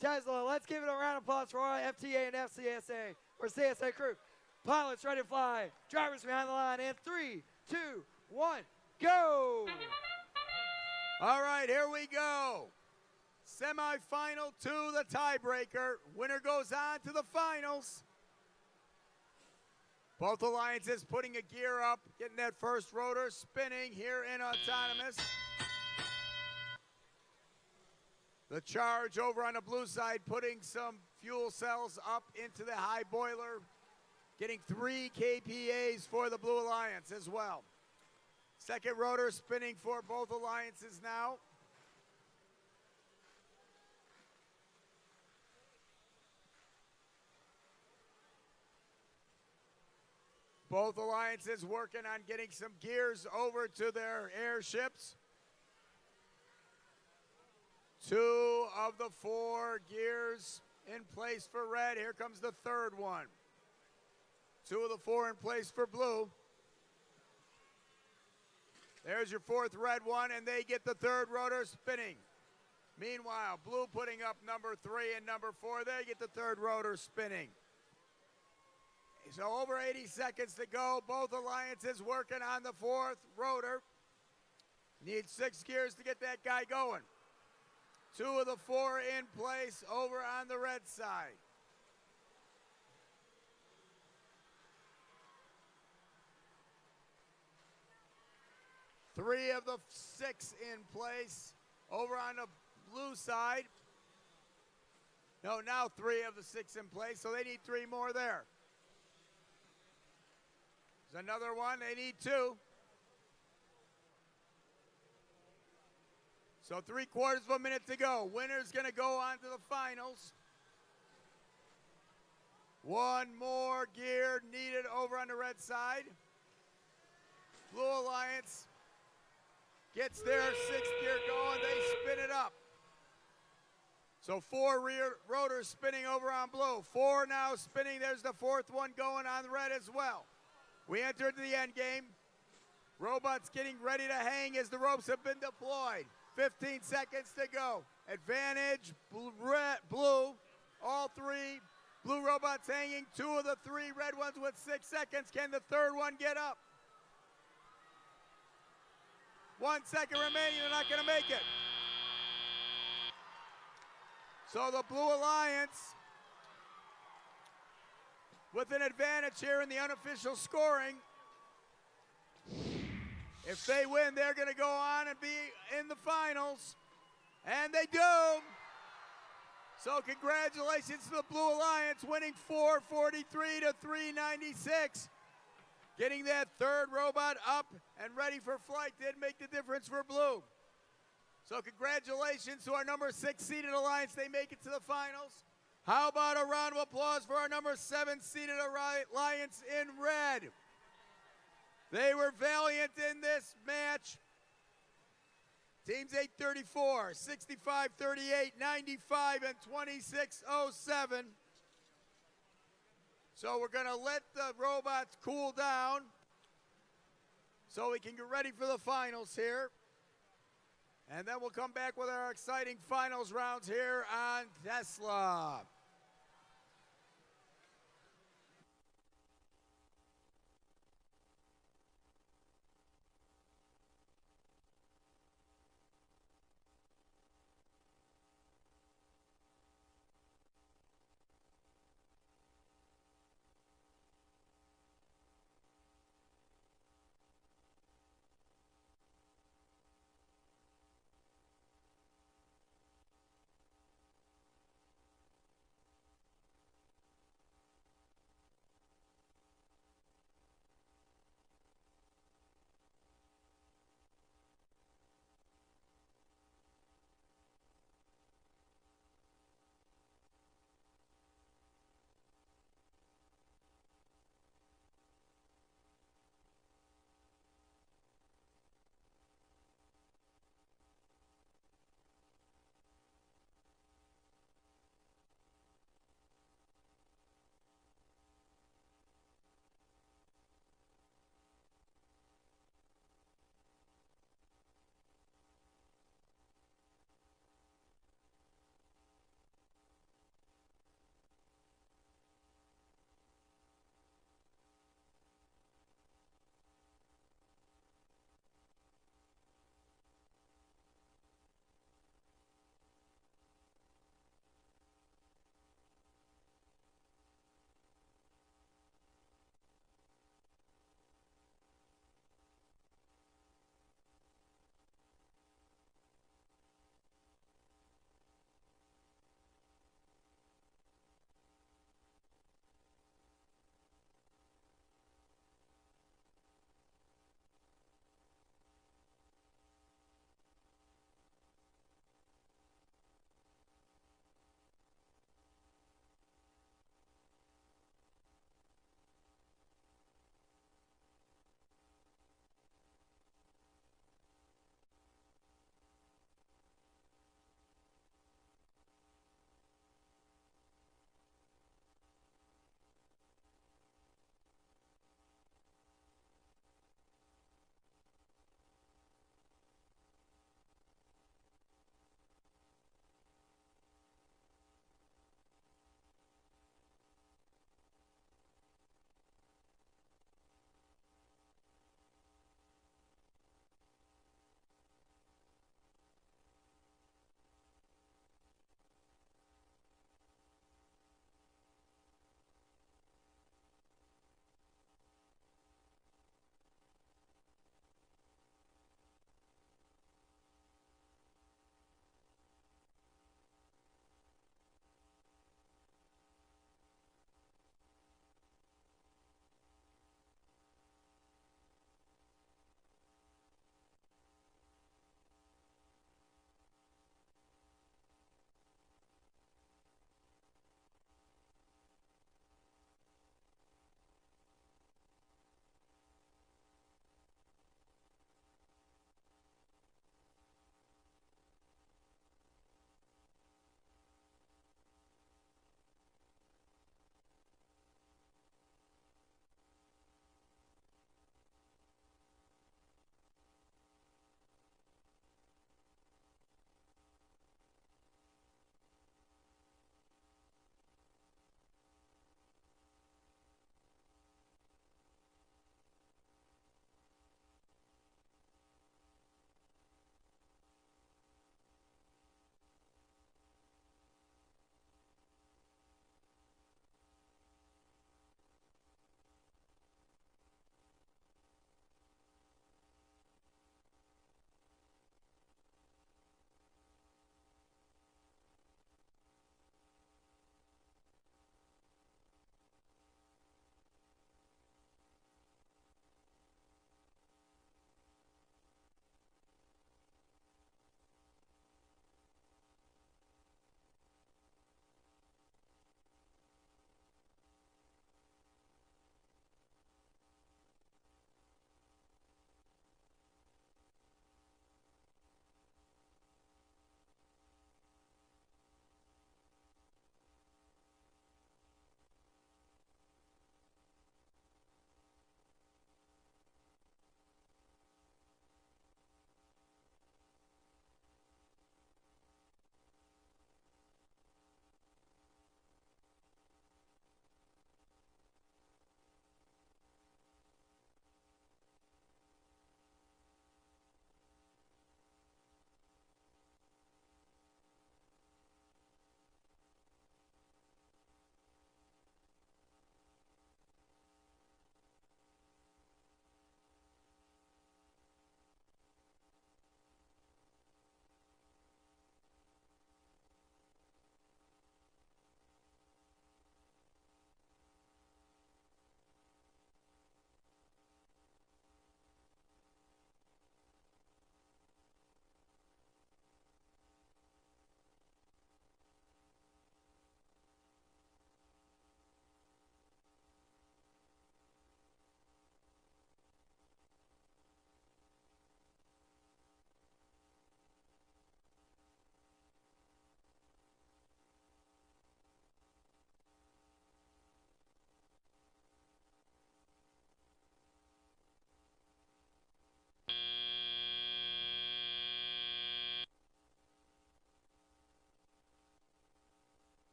Tesla, let's give it a round of applause for our FTA and FCSA, or CSA crew. Pilots ready to fly. Drivers behind the line in 3, 2, 1, go! All right, here we go. Semi-final to the tiebreaker. Winner goes on to the finals. Both alliances putting a gear up, getting that first rotor spinning here in autonomous. The charge over on the blue side putting some fuel cells up into the high boiler, getting 3 kPAs for the Blue Alliance as well. Second rotor spinning for both alliances now. Both alliances working on getting some gears over to their airships. 2 of the 4 gears in place for red. Here comes the third one. 2 of the 4 in place for blue. There's your fourth red one, and they get the third rotor spinning. Meanwhile, blue putting up number 3 and number 4. They get the third rotor spinning. So over 80 seconds to go. Both alliances working on the fourth rotor. Need 6 gears to get that guy going. 2 of the 4 in place over on the red side. Three of the 6 in place over on the blue side. No, now 3 of the 6 in place, so they need 3 more there. There's another one, they need 2. So 3/4 of a minute to go. Winner's gonna go on to the finals. 1 more gear needed over on the red side. Blue Alliance gets their 6th gear going, they spin it up. So 4 rear rotors spinning over on blue. 4 now spinning, there's the 4th one going on red as well. We enter into the end game. Robots getting ready to hang as the ropes have been deployed. 15 seconds to go. Advantage, blue, all 3. Blue robots hanging, 2 of the 3 red ones with 6 seconds. Can the third one get up? 1 second remaining, they're not gonna make it. So the Blue Alliance with an advantage here in the unofficial scoring. If they win, they're gonna go on and be in the finals. And they do. So congratulations to the Blue Alliance winning 443 to 396. Getting that third robot up and ready for flight did make the difference for blue. So congratulations to our number 6 seeded alliance. They make it to the finals. How about a round of applause for our number 7 seeded alliance in red? They were valiant in this match. Teams 834, 65-38, 95, and 26-07. So we're gonna let the robots cool down so we can get ready for the finals here. And then we'll come back with our exciting finals rounds here on Tesla.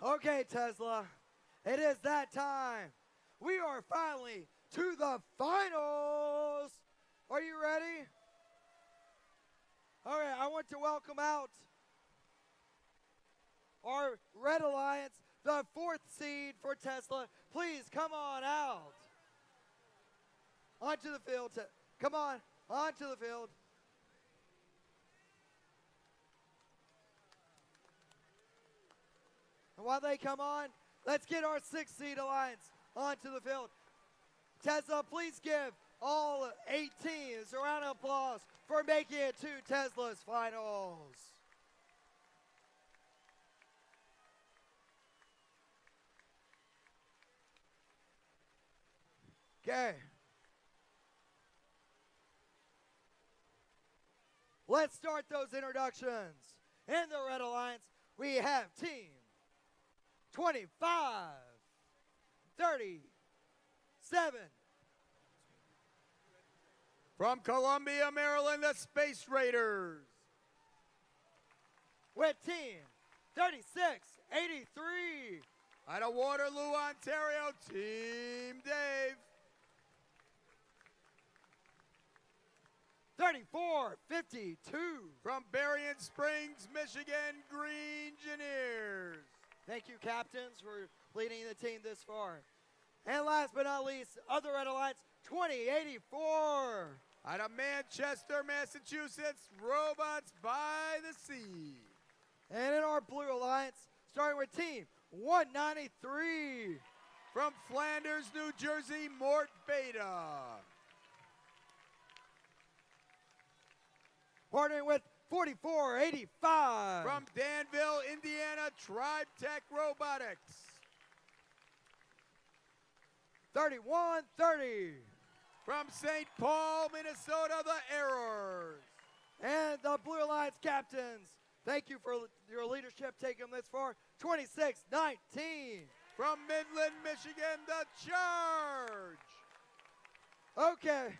Okay, Tesla, it is that time. We are finally to the finals. Are you ready? All right, I want to welcome out our Red Alliance, the 4th seed for Tesla. Please come on out. Onto the field. Come on, onto the field. And while they come on, let's get our 6th seed alliance onto the field. Tesla, please give all 8 teams a round of applause for making it to Tesla's finals. Okay. Let's start those introductions. In the Red Alliance, we have Team 25, 37. From Columbia, Maryland, the Space Raiders. With Team 3683. Out of Waterloo, Ontario, Team Dave. 3452. From Berrien Springs, Michigan, Green Engineers. Thank you, captains, for leading the team this far. And last but not least, of the Red Alliance, 2084. Out of Manchester, Massachusetts, Robots by the Sea. And in our Blue Alliance, starting with Team 193. From Flanders, New Jersey, Mort Beta. Partnering with 4485. From Danville, Indiana, Tribe Tech Robotics. 3130. From St. Paul, Minnesota, the Errors. And the Blue Alliance captains, thank you for your leadership taking them this far. 2619. From Midland, Michigan, the Charge. Okay.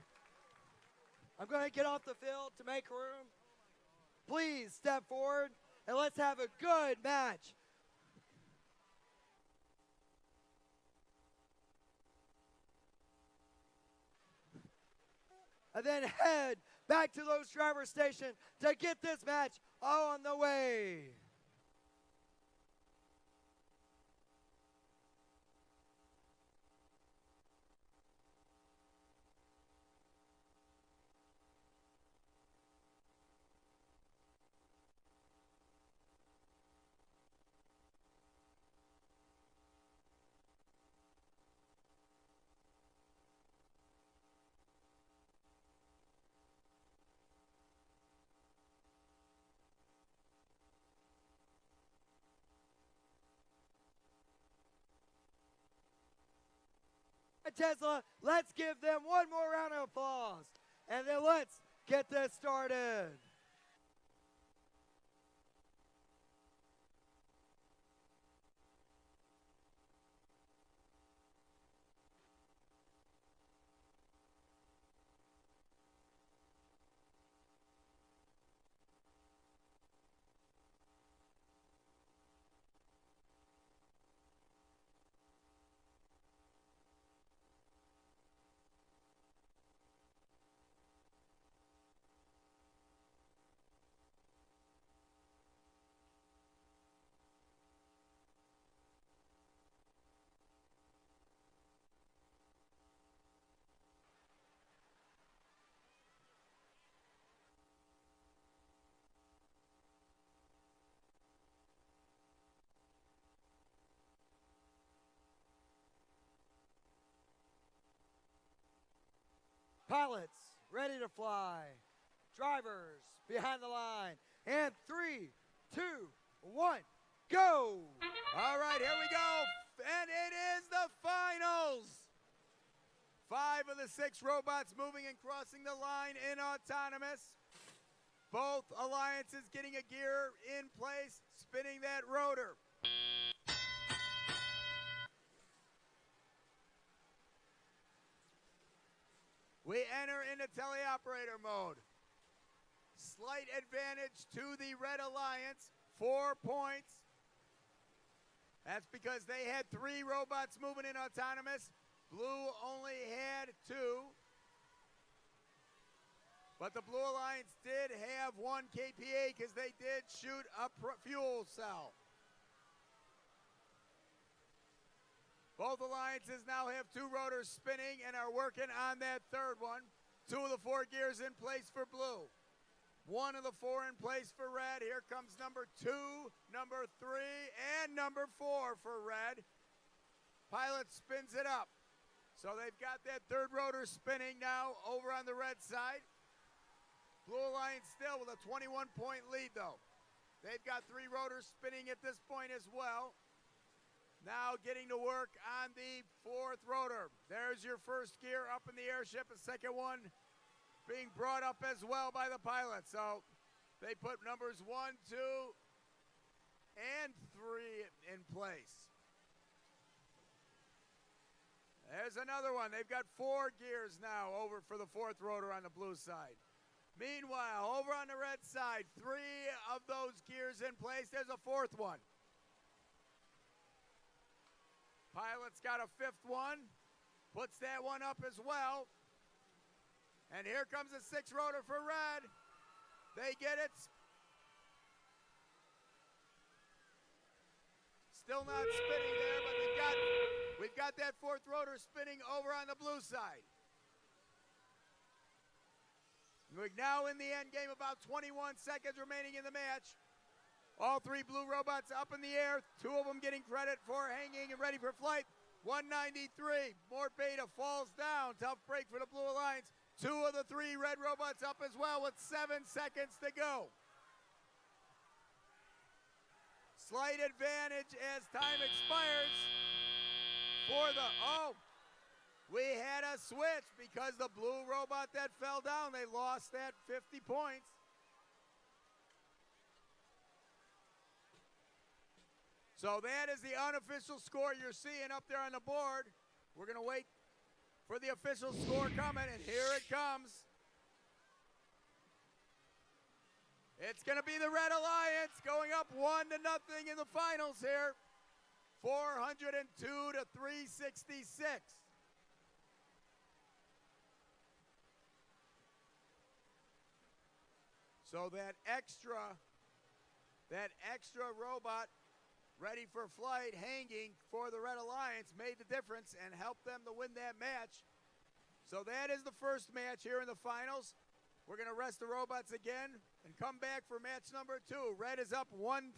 I'm going to get off the field to make room. Please step forward and let's have a good match. And then head back to those driver station to get this match on the way. Tesla, let's give them one more round of applause. And then let's get this started. Pilots, ready to fly. Drivers, behind the line. And 3, 2, 1, go! All right, here we go. And it is the finals. 5 of the 6 robots moving and crossing the line in autonomous. Both alliances getting a gear in place, spinning that rotor. We enter into teleoperator mode. Slight advantage to the Red Alliance, 4 points. That's because they had 3 robots moving in autonomous. Blue only had 2. But the Blue Alliance did have 1 KPA because they did shoot a fuel cell. Both alliances now have 2 rotors spinning and are working on that third one. 2 of the 4 gears in place for blue. 1 of the 4 in place for red. Here comes number 2, number 3, and number 4 for red. Pilot spins it up. So they've got that third rotor spinning now over on the red side. Blue Alliance still with a 21-point lead, though. They've got 3 rotors spinning at this point as well. Now getting to work on the 4th rotor. There's your first gear up in the airship. A second one being brought up as well by the pilot. So they put numbers 1, 2, and 3 in place. There's another one. They've got 4 gears now over for the 4th rotor on the blue side. Meanwhile, over on the red side, 3 of those gears in place. There's a 4th one. Pilot's got a 5th one. Puts that one up as well. And here comes a 6th rotor for red. They get it. Still not spinning there, but we've got that 4th rotor spinning over on the blue side. We're now in the end game, about 21 seconds remaining in the match. All 3 blue robots up in the air, 2 of them getting credit for hanging and ready for flight. 193, more Beta falls down. Tough break for the Blue Alliance. 2 of the 3 red robots up as well with 7 seconds to go. Slight advantage as time expires for the, we had a switch because the blue robot that fell down, they lost that 50 points. So that is the unofficial score you're seeing up there on the board. We're going to wait for the official score coming, and here it comes. It's going to be the Red Alliance going up 1-0 in the finals here. 402 to 366. So that extra robot ready for flight hanging for the Red Alliance made the difference and helped them to win that match. So that is the first match here in the finals. We're going to rest the robots again and come back for match number 2. Red is up 1-0.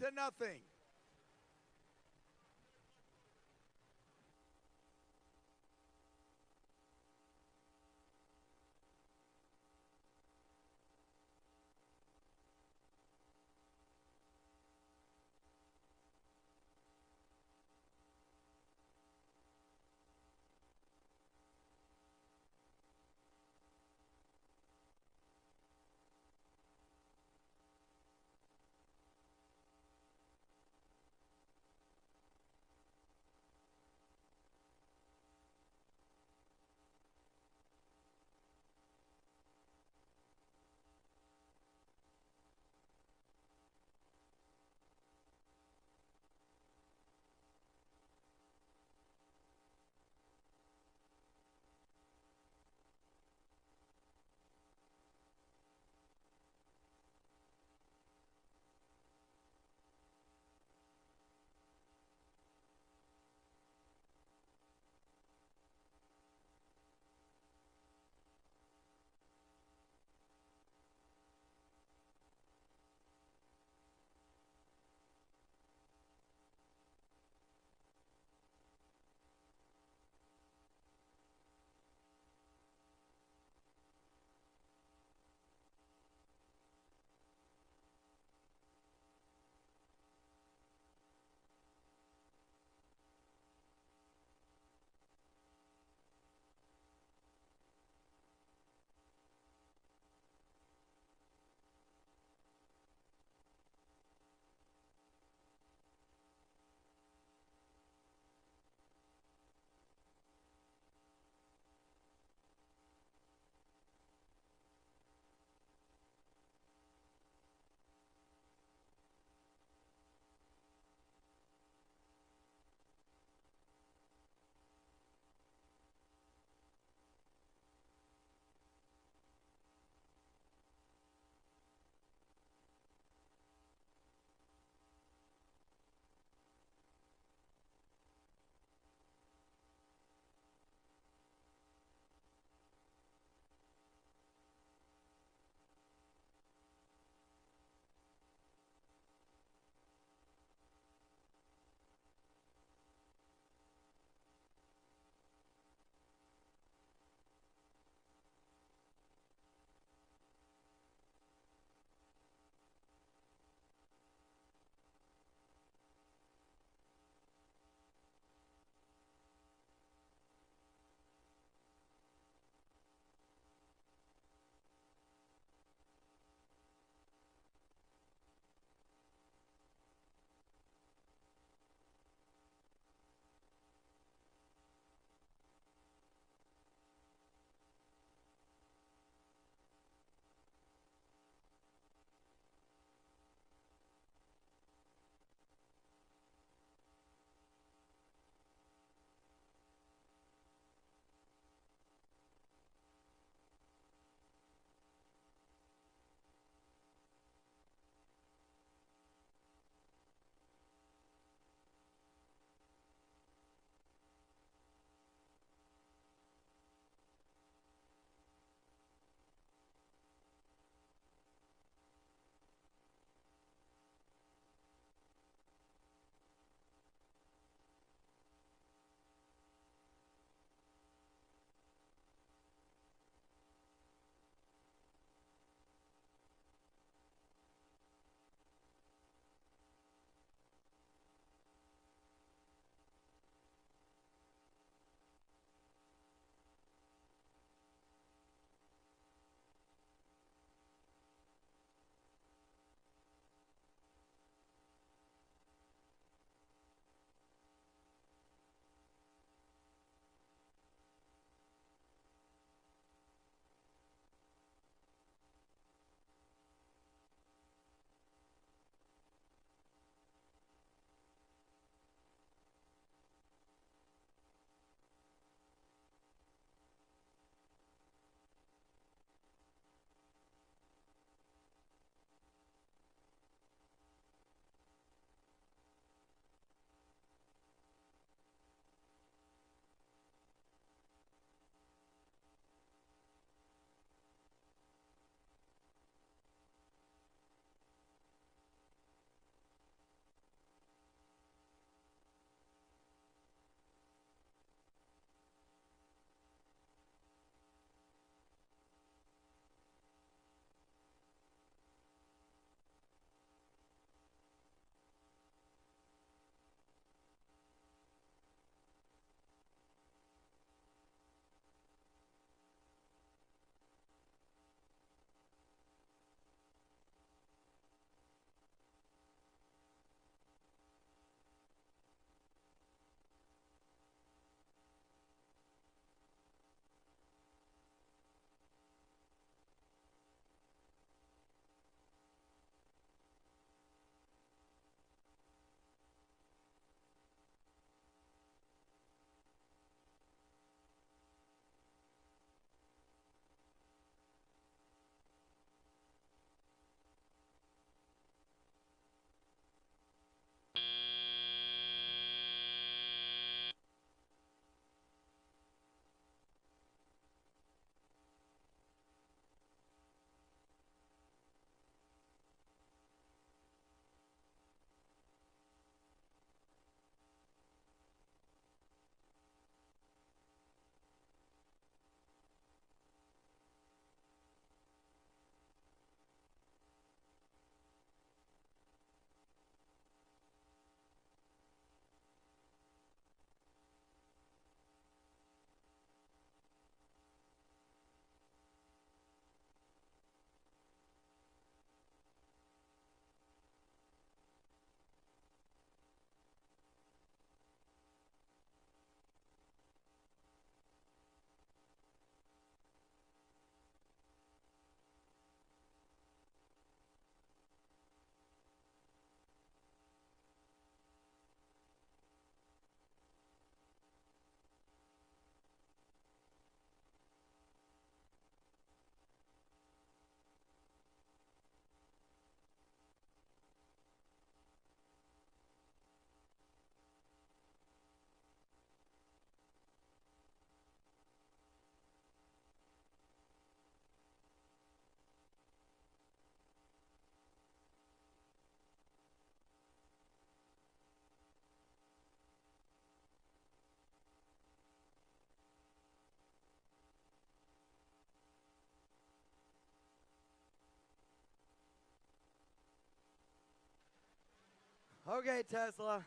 Okay, Tesla.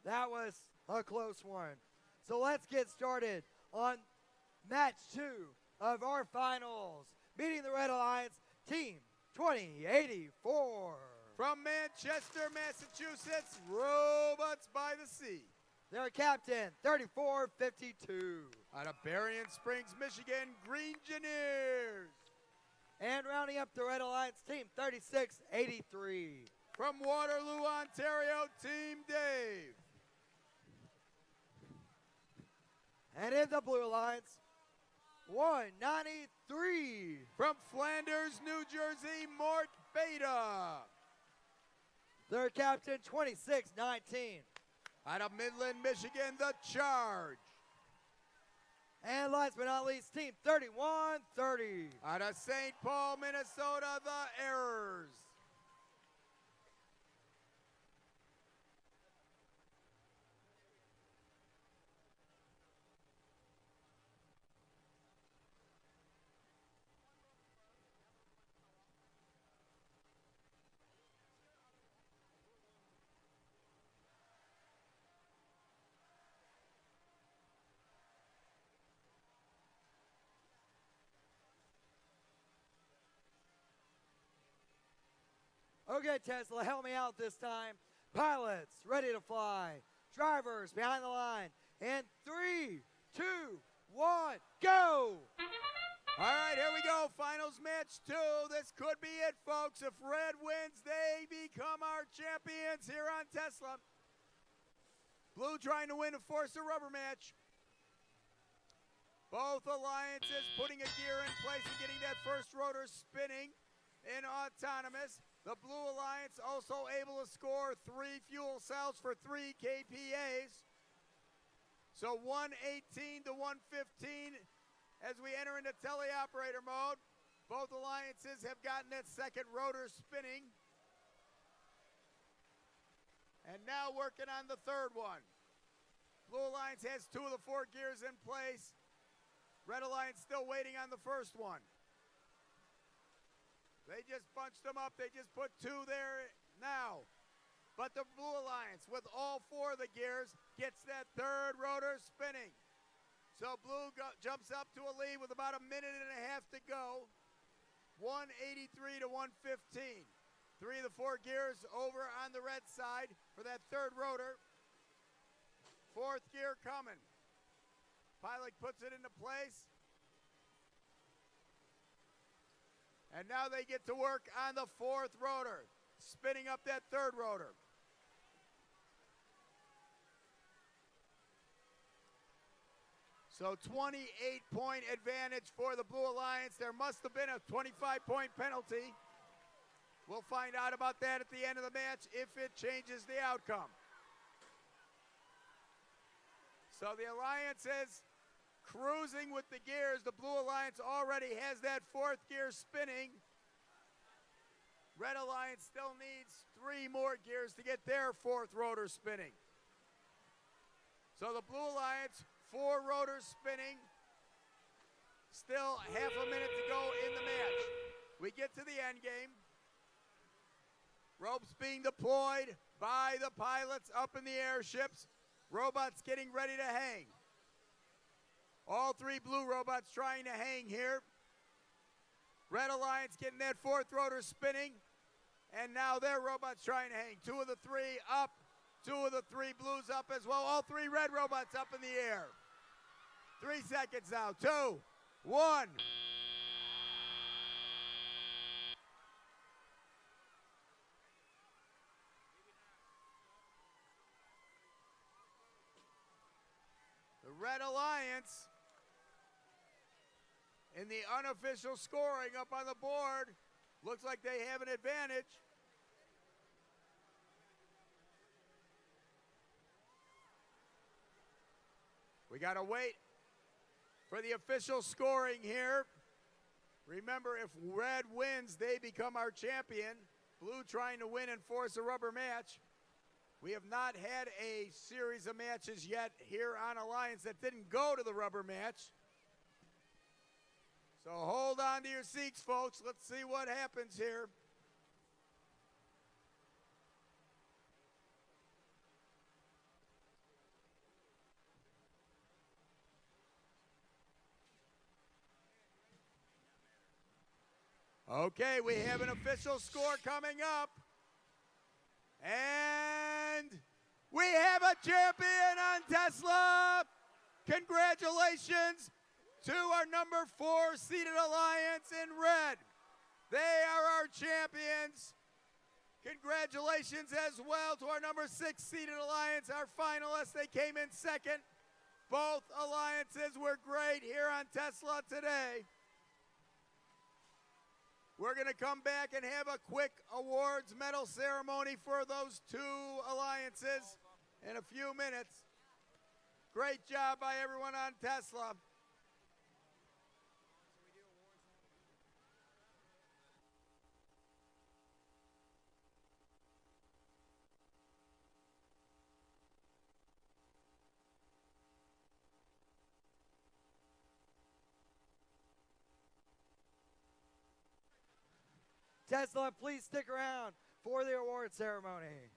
That was a close one. So let's get started on match 2 of our finals. Meeting the Red Alliance, Team 2084. From Manchester, Massachusetts, Robots by the Sea. Their captain, 3452. Out of Berrien Springs, Michigan, Green Engineers. And rounding up the Red Alliance team, 3683. From Waterloo, Ontario, Team Dave. And in the Blue Alliance, 193. From Flanders, New Jersey, Mort Beta. Their captain, 2619. Out of Midland, Michigan, the Charge. And last but not least, team 3130. Out of St. Paul, Minnesota, the Errors. Okay, Tesla, help me out this time. Pilots, ready to fly. Drivers, behind the line. And 3, 2, 1, go! All right, here we go. Finals match 2. This could be it, folks. If Red wins, they become our champions here on Tesla. Blue trying to win a Forza rubber match. Both alliances putting a gear in place and getting that first rotor spinning in autonomous. The Blue Alliance also able to score 3 fuel cells for 3 KPAs. So 118 to 115 as we enter into teleoperator mode. Both alliances have gotten that second rotor spinning. And now working on the third one. Blue Alliance has 2 of the 4 gears in place. Red Alliance still waiting on the first one. They just bunched them up. They just put 2 there now. But the Blue Alliance, with all 4 of the gears, gets that third rotor spinning. So Blue jumps up to a lead with about a minute and a half to go. 183 to 115. 3 of the 4 gears over on the red side for that third rotor. 4th gear coming. Pilot puts it into place. And now they get to work on the 4th rotor, spinning up that third rotor. So 28-point advantage for the Blue Alliance. There must have been a 25-point penalty. We'll find out about that at the end of the match if it changes the outcome. So the Alliance is cruising with the gears. The Blue Alliance already has that 4th gear spinning. Red Alliance still needs 3 more gears to get their 4th rotor spinning. So the Blue Alliance, 4 rotors spinning. Still half a minute to go in the match. We get to the end game. Ropes being deployed by the pilots up in the airships. Robots getting ready to hang. All 3 blue robots trying to hang here. Red Alliance getting that 4th rotor spinning. And now their robots trying to hang. 2 of the 3 up. 2 of the 3 blues up as well. All 3 red robots up in the air. 3 seconds now. 2, 1. The Red Alliance, in the unofficial scoring up on the board, looks like they have an advantage. We got to wait for the official scoring here. Remember, if red wins, they become our champion. Blue trying to win and force a rubber match. We have not had a series of matches yet here on Alliance that didn't go to the rubber match. So hold on to your seats, folks. Let's see what happens here. Okay, we have an official score coming up. And we have a champion on Tesla. Congratulations to our number 4 seeded alliance in red. They are our champions. Congratulations as well to our number 6 seeded alliance, our finalists. They came in second. Both alliances were great here on Tesla today. We're going to come back and have a quick awards medal ceremony for those 2 alliances in a few minutes. Great job by everyone on Tesla. Tesla, please stick around for the award ceremony.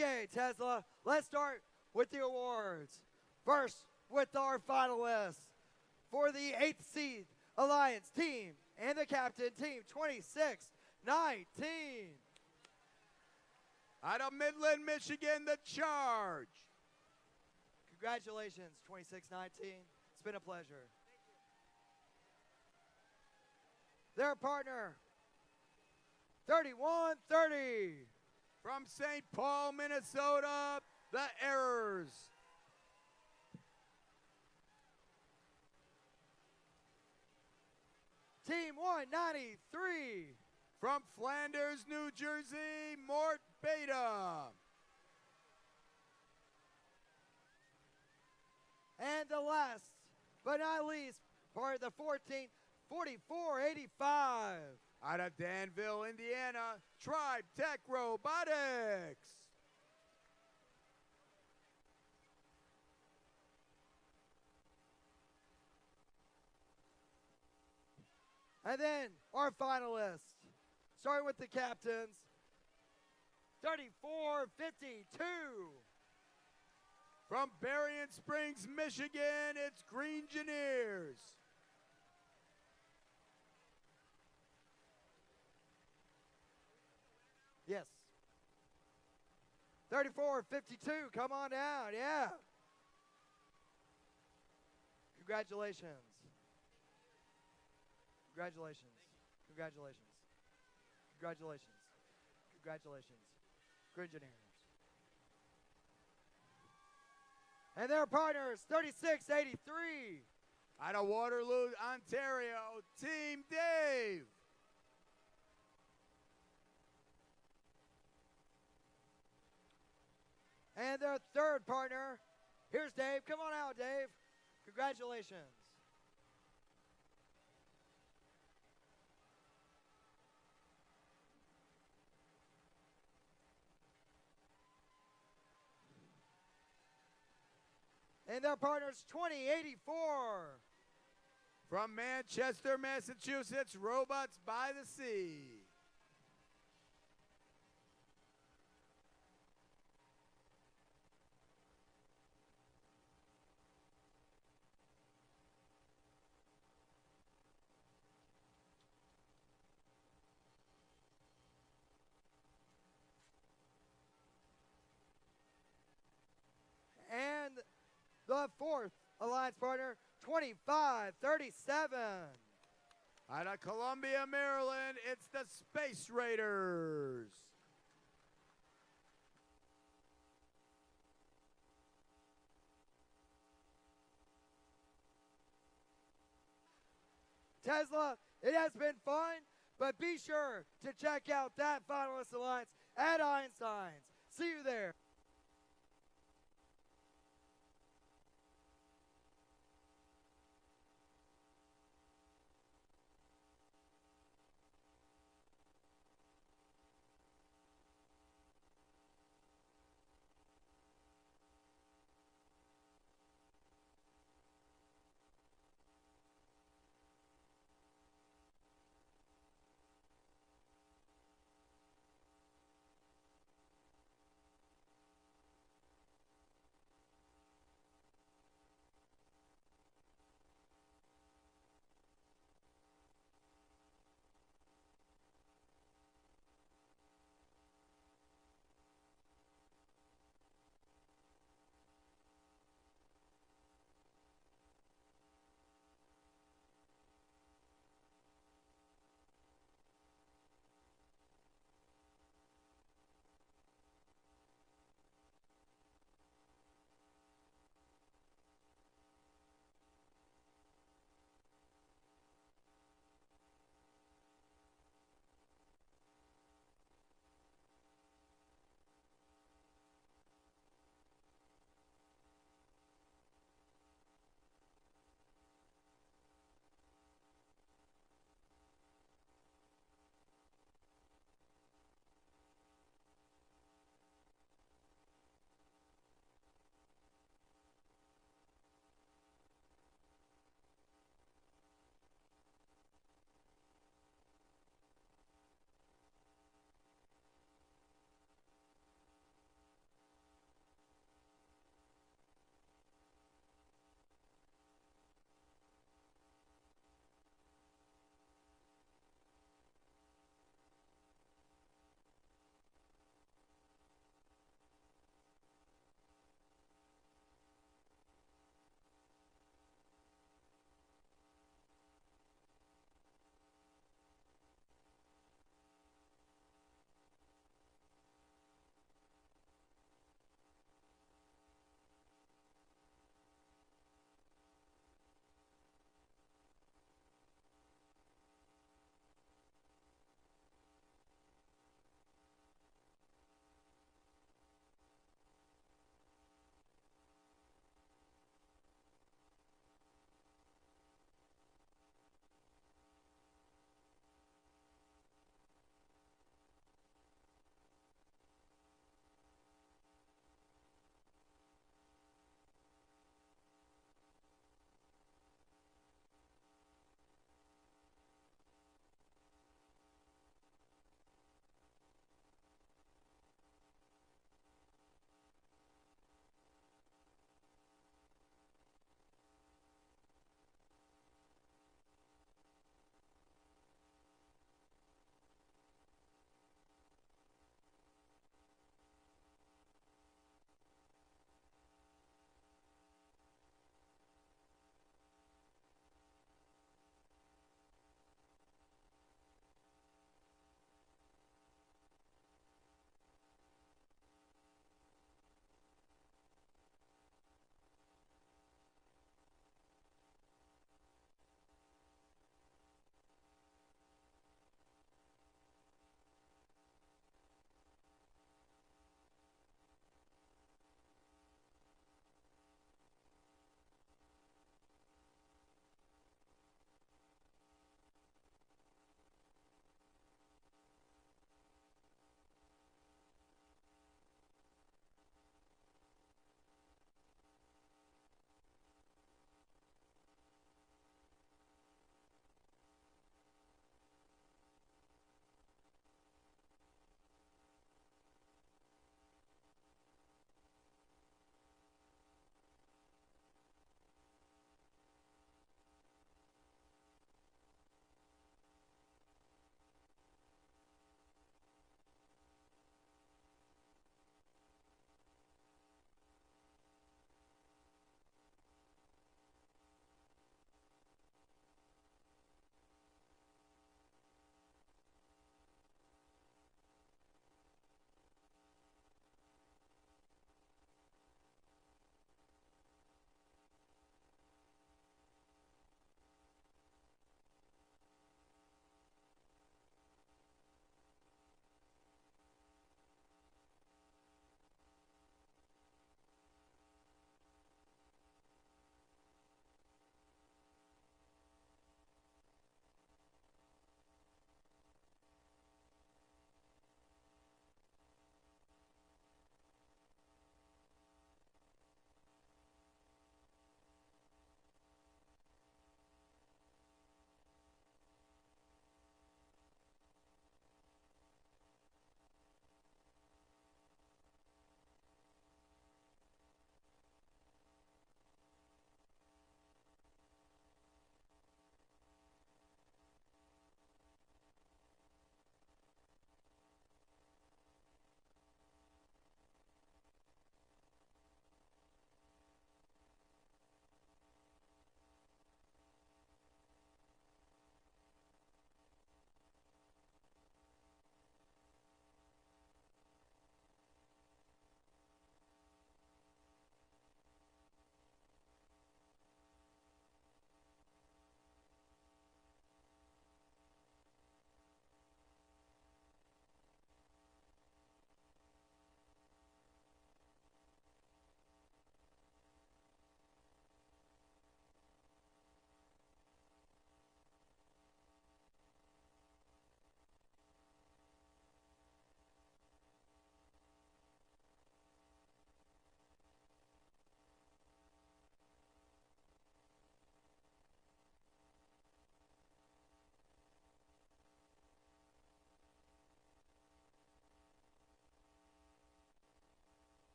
Okay, Tesla, let's start with the awards. First, with our finalists for the 8th seed Alliance team and the captain, team 2619. Out of Midland, Michigan, the Charge. Congratulations, 2619. It's been a pleasure. Their partner, 3130. From St. Paul, Minnesota, the Errors. Team 193 From Flanders, New Jersey, Mort Beta. And the last but not least, part of the 14, 4485. Out of Danville, Indiana, Tribe Tech Robotics. And then our finalists, starting with the captains, 3452. From Berrien Springs, Michigan, it's Green Engineers. Yes. 3452, come on down, yeah. Congratulations. Congratulations. Congratulations. Congratulations. Congratulations. Green Engineers. And their partners, 3683. Out of Waterloo, Ontario, Team Dave. And their third partner, here's Dave. Come on out, Dave. Congratulations. And their partners, 2084. From Manchester, Massachusetts, Robots by the Sea. And the fourth alliance partner, 2537. Out of Columbia, Maryland, it's the Space Raiders. Tesla, it has been fun, but be sure to check out that finalist alliance at Einstein's. See you there.